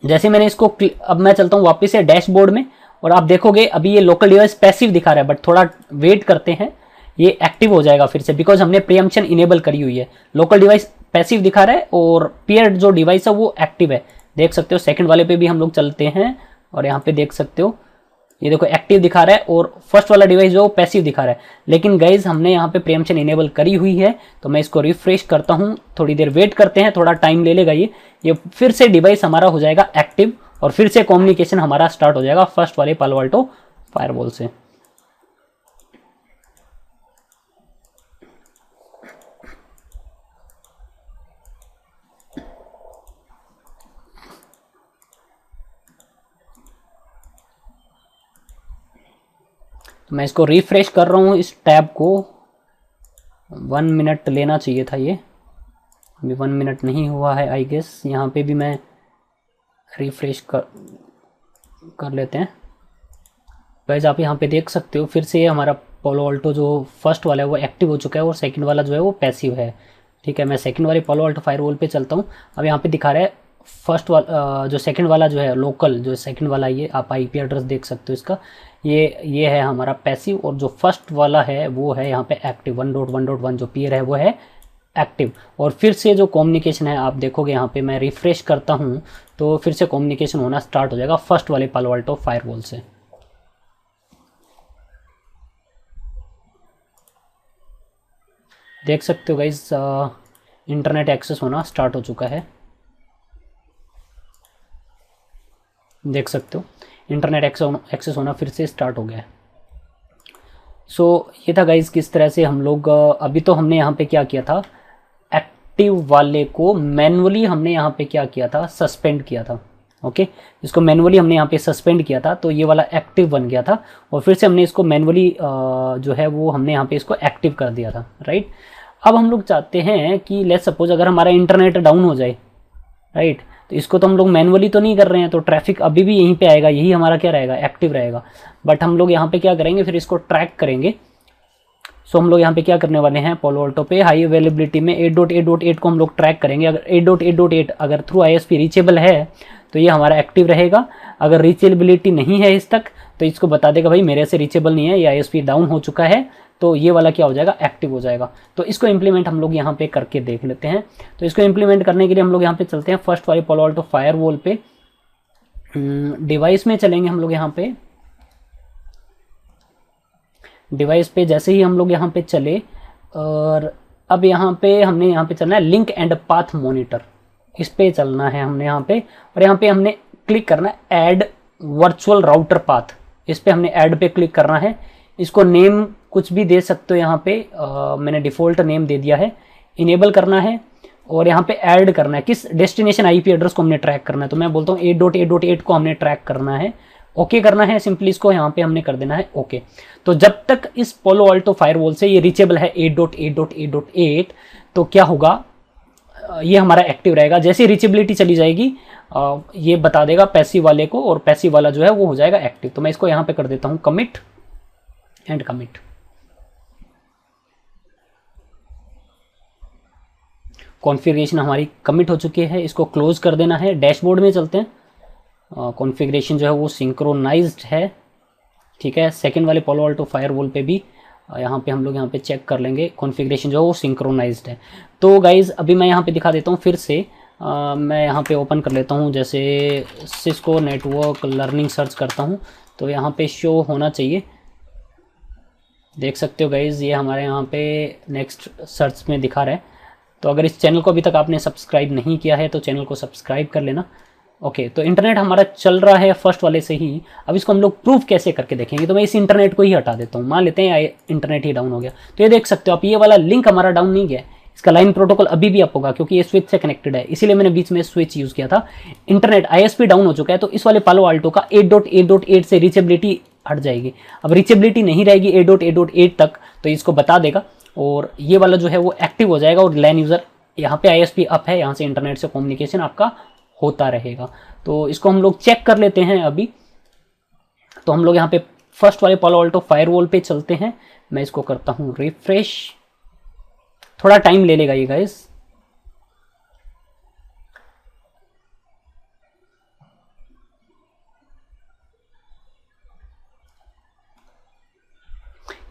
जैसे मैंने इसको अब मैं चलता हूँ वापस से डैशबोर्ड में और आप देखोगे अभी ये लोकल डिवाइस पैसिव दिखा रहा है, बट थोड़ा वेट करते हैं ये एक्टिव हो जाएगा फिर से, बिकॉज हमने प्रीएम्पशन इनेबल करी हुई है। लोकल डिवाइस पैसिव दिखा रहा है और पेयर्ड जो डिवाइस है वो एक्टिव है। देख सकते हो सेकंड वाले पे भी हम लोग चलते हैं और यहाँ पे देख सकते हो ये देखो एक्टिव दिखा रहा है और फर्स्ट वाला डिवाइस जो पैसिव दिखा रहा है। लेकिन गाइज हमने यहाँ पे प्रीएम्पशन इनेबल करी हुई है, तो मैं इसको रिफ्रेश करता हूँ, थोड़ी देर वेट करते हैं, थोड़ा टाइम ले लेगा ये फिर से डिवाइस हमारा हो जाएगा एक्टिव और फिर से कम्युनिकेशन हमारा स्टार्ट हो जाएगा फर्स्ट वाले पालो अल्टो फायरवॉल से। तो मैं इसको रिफ्रेश कर रहा हूँ, इस टैब को 1 मिनट लेना चाहिए था, ये अभी 1 मिनट नहीं हुआ है आई गेस। यहाँ पे भी मैं रिफ्रेश कर लेते हैं। गाइस आप यहाँ पे देख सकते हो फिर से हमारा पालो अल्टो जो फर्स्ट वाला है वो एक्टिव हो चुका है और सेकंड वाला जो है वो पैसिव है। ठीक है, मैं सेकंड वाले पालो अल्टो फायरवॉल पे चलता हूँ। अब यहाँ पे दिखा रहा है फर्स्ट वाला जो सेकंड वाला जो है लोकल, जो सेकंड वाला ये आप आईपी एड्रेस देख सकते हो इसका, ये है हमारा पैसिव और जो फर्स्ट वाला है वो है यहाँ पे एक्टिव। 1.1.1 जो पीयर है वो है एक्टिव। और फिर से जो कम्युनिकेशन है आप देखोगे यहाँ पे मैं रिफ्रेश करता हूँ तो फिर से कम्युनिकेशन होना स्टार्ट हो जाएगा फर्स्ट वाले पालो अल्टो फायरवॉल से। देख सकते हो गाइज इंटरनेट एक्सेस होना स्टार्ट हो चुका है। देख सकते हो इंटरनेट एक्सेस होना फिर से स्टार्ट हो गया है। सो ये था गाइज किस तरह से हम लोग अभी तो हमने यहाँ पे क्या किया था, एक्टिव वाले को मैनुअली हमने यहाँ पे क्या किया था, सस्पेंड किया था। ओके, इसको मैनुअली हमने यहाँ पे सस्पेंड किया था तो ये वाला एक्टिव बन गया था और फिर से हमने इसको मैनुअली जो है वो हमने यहाँ पे इसको एक्टिव कर दिया था। राइट, अब हम लोग चाहते हैं कि लेट्स सपोज अगर हमारा इंटरनेट डाउन हो जाए, राइट, तो इसको तो हम लोग मैनुअली तो नहीं कर रहे हैं, तो ट्रैफिक अभी भी यहीं पे आएगा, यही हमारा क्या रहेगा, एक्टिव रहेगा। बट हम लोग यहाँ पे क्या करेंगे, फिर इसको ट्रैक करेंगे। सो हम लोग यहाँ पे क्या करने वाले हैं, पालो अल्टो पे हाई अवेलेबिलिटी में 8.8.8 को हम लोग ट्रैक करेंगे। अगर 8.8.8 अगर थ्रू आईएसपी रीचेबल है तो ये हमारा एक्टिव रहेगा। अगर रीचेबिलिटी नहीं है इस तक तो इसको बता देगा भाई मेरे से रीचेबल नहीं है, ये आईएसपी डाउन हो चुका है, तो ये वाला क्या हो जाएगा, एक्टिव हो जाएगा। तो इसको इम्प्लीमेंट हम लोग यहाँ पे करके देख लेते हैं। तो इसको इम्प्लीमेंट करने के लिए हम लोग यहाँ पे चलते हैं फर्स्ट वाले पालो अल्टो फायरवॉल पे, डिवाइस में चलेंगे हम लोग। यहाँ पे डिवाइस पे जैसे ही हम लोग यहाँ पे चले और अब यहाँ पे हमने यहाँ पे चलना है लिंक एंड पाथ मॉनिटर, इस पे चलना है हमने यहाँ पे। और यहाँ पे हमने क्लिक करना है ऐड वर्चुअल राउटर पाथ, इस पे हमने ऐड पे क्लिक करना है। इसको नेम कुछ भी दे सकते हो, यहाँ पे मैंने डिफ़ॉल्ट नेम दे दिया है। इनेबल करना है और यहाँ पे ऐड करना है किस डेस्टिनेशन आईपी एड्रेस को हमने ट्रैक करना है, तो मैं बोलता हूँ 8.8.8 को हमने ट्रैक करना है। ओके करना है सिंपली, इसको यहाँ पे हमने कर देना है ओके। तो जब तक इस पालो अल्टो फायरवॉल से ये रीचेबल है 8.8.8.8 तो क्या होगा, ये हमारा एक्टिव रहेगा। जैसे रीचेबिलिटी चली जाएगी ये बता देगा पैसिव वाले को और पैसिव वाला जो है वो हो जाएगा एक्टिव। तो मैं इसको यहाँ पे कर देता हूँ कमिट एंड कमिट। कॉन्फ़िगरेशन हमारी कमिट हो चुकी है, इसको क्लोज कर देना है। डैशबोर्ड में चलते हैं, कॉन्फ़िगरेशन जो है वो सिंक्रोनाइज्ड है। ठीक है, सेकंड वाले पालो अल्टो फायरवॉल पे भी यहाँ पे हम लोग यहाँ पे चेक कर लेंगे, कॉन्फ़िगरेशन जो है वो सिंक्रोनाइज्ड है। तो गाइज़ अभी मैं यहाँ पे दिखा देता हूँ फिर से, मैं यहाँ पे ओपन कर लेता हूँ, जैसे सिस्को नेटवर्क लर्निंग सर्च करता हूँ तो यहाँ पे शो होना चाहिए। देख सकते हो गाइज़ ये हमारे यहाँ पे नेक्स्ट सर्च में दिखा रहा है। तो अगर इस चैनल को अभी तक आपने सब्सक्राइब नहीं किया है तो चैनल को सब्सक्राइब कर लेना। ओके, तो इंटरनेट हमारा चल रहा है फर्स्ट वाले से ही। अब इसको हम लोग प्रूफ कैसे करके देखेंगे, तो मैं इस इंटरनेट को ही हटा देता हूँ। मान लेते हैं इंटरनेट ही डाउन हो गया, तो ये देख सकते हो आप, ये वाला लिंक हमारा डाउन नहीं गया, इसका लाइन प्रोटोकॉल अभी भी अप होगा क्योंकि ये स्विच से कनेक्टेड है, इसीलिए मैंने बीच में स्विच यूज़ किया था। इंटरनेट आईएसपी डाउन हो चुका है तो इस वाले पालो अल्टो का 8.8.8 से रीचेबिलिटी हट जाएगी। अब रीचेबिलिटी नहीं रहेगी 8.8.8 तक तो इसको बता देगा और ये वाला जो है वो एक्टिव हो जाएगा और लैन यूज़र यहाँ पे आईएसपी अप है, यहाँ से इंटरनेट से कम्युनिकेशन आपका होता रहेगा। तो इसको हम लोग चेक कर लेते हैं अभी। तो हम लोग यहाँ पे फर्स्ट वाले पालो अल्टो फायरवॉल पे चलते हैं, मैं इसको करता हूँ रिफ्रेश, थोड़ा टाइम ले लेगा ये गाइस।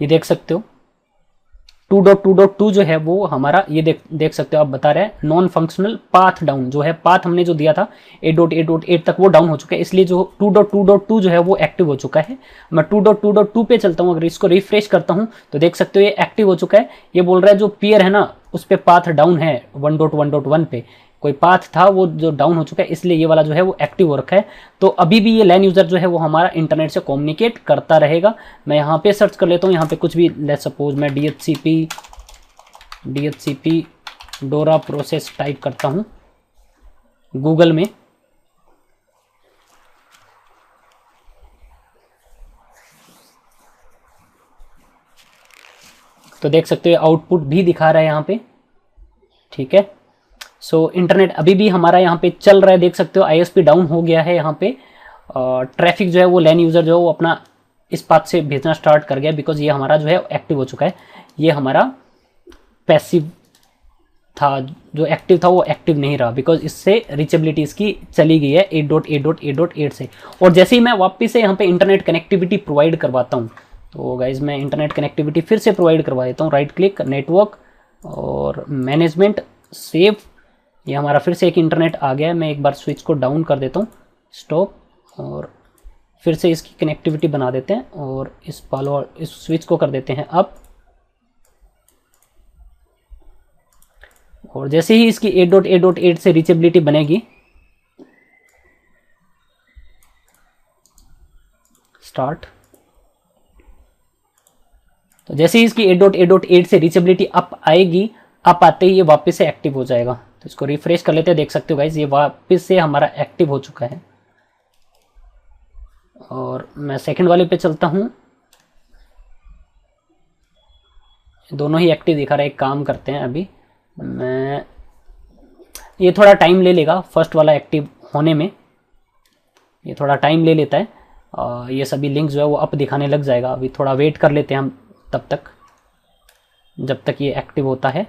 ये देख सकते हो 2.2.2 जो है वो हमारा ये देख सकते हो आप, बता रहे हैं नॉन फंक्शनल पाथ डाउन जो है, पाथ हमने जो दिया था 8.8.8 तक वो डाउन हो चुका है, इसलिए जो 2.2.2 जो है वो एक्टिव हो चुका है। मैं 2.2.2 पे चलता हूँ, अगर इसको रिफ्रेश करता हूँ तो देख सकते हो ये एक्टिव हो चुका है। ये बोल रहा है जो पीयर है ना उस पर पाथ डाउन है 1.1.1 पे, कोई पाथ था वो जो डाउन हो चुका है, इसलिए ये वाला जो है वो एक्टिव हो रखा है। तो अभी भी ये लैन यूज़र जो है वो हमारा इंटरनेट से कम्युनिकेट करता रहेगा। मैं यहाँ पे सर्च कर लेता हूँ, यहाँ पे कुछ भी, लेट्स सपोज मैं DHCP डोरा प्रोसेस टाइप करता हूँ गूगल में, तो देख सकते हो आउटपुट भी दिखा रहा है यहाँ पे, ठीक है। सो इंटरनेट अभी भी हमारा यहाँ पे चल रहा है, देख सकते हो ISP डाउन हो गया है यहाँ पे। ट्रैफिक जो है वो लैन यूज़र जो है वो अपना इस पाथ से भेजना स्टार्ट कर गया, बिकॉज ये हमारा जो है एक्टिव हो चुका है। ये हमारा पैसिव था, जो एक्टिव था वो एक्टिव नहीं रहा, बिकॉज इससे रीचेबिलिटी इसकी चली गई है 8.8.8.8 से। और जैसे ही मैं वापस से यहाँ पे इंटरनेट कनेक्टिविटी प्रोवाइड करवाता हूँ, तो गाइज मैं इंटरनेट कनेक्टिविटी फिर से प्रोवाइड करवा देता हूँ, राइट क्लिक नेटवर्क और मैनेजमेंट सेव, ये हमारा फिर से एक इंटरनेट आ गया है। मैं एक बार स्विच को डाउन कर देता हूँ, स्टॉप, और फिर से इसकी कनेक्टिविटी बना देते हैं और इस स्विच को कर देते हैं अप। और जैसे ही इसकी 8.8.8 से रीचेबिलिटी बनेगी, स्टार्ट, तो जैसे ही इसकी 8.8.8 से रीचेबिलिटी अप आएगी, अप आते ही ये वापस से एक्टिव हो जाएगा। तो इसको रिफ्रेश कर लेते हैं, देख सकते हो गाइज ये वापस से हमारा एक्टिव हो चुका है। और मैं सेकंड वाले पे चलता हूँ, दोनों ही एक्टिव दिखा रहा है। एक काम करते हैं, अभी मैं, ये थोड़ा टाइम ले लेगा फर्स्ट वाला एक्टिव होने में, ये थोड़ा टाइम ले लेता है। ये सभी लिंक्स जो है वो अप दिखाने लग जाएगा, अभी थोड़ा वेट कर लेते हैं हम तब तक, जब तक ये एक्टिव होता है।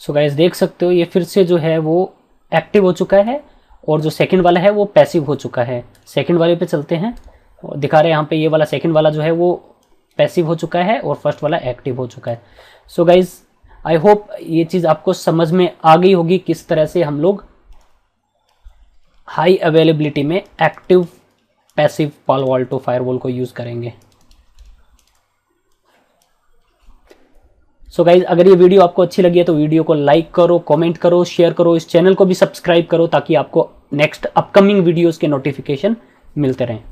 सो गाइस देख सकते हो ये फिर से जो है वो एक्टिव हो चुका है, और जो सेकंड वाला है वो पैसिव हो चुका है। सेकंड वाले पे चलते हैं, और दिखा रहे हैं यहाँ पे ये वाला सेकंड वाला जो है वो पैसिव हो चुका है और फर्स्ट वाला एक्टिव हो चुका है। सो गाइस आई होप ये चीज़ आपको समझ में आ गई होगी, किस तरह से हम लोग हाई अवेलेबिलिटी में एक्टिव पैसिव पालो अल्टो फायरवॉल को यूज़ करेंगे। सो गाइज अगर ये वीडियो आपको अच्छी लगी है तो वीडियो को लाइक करो, कमेंट करो, शेयर करो, इस चैनल को भी सब्सक्राइब करो, ताकि आपको नेक्स्ट अपकमिंग वीडियोस के नोटिफिकेशन मिलते रहें।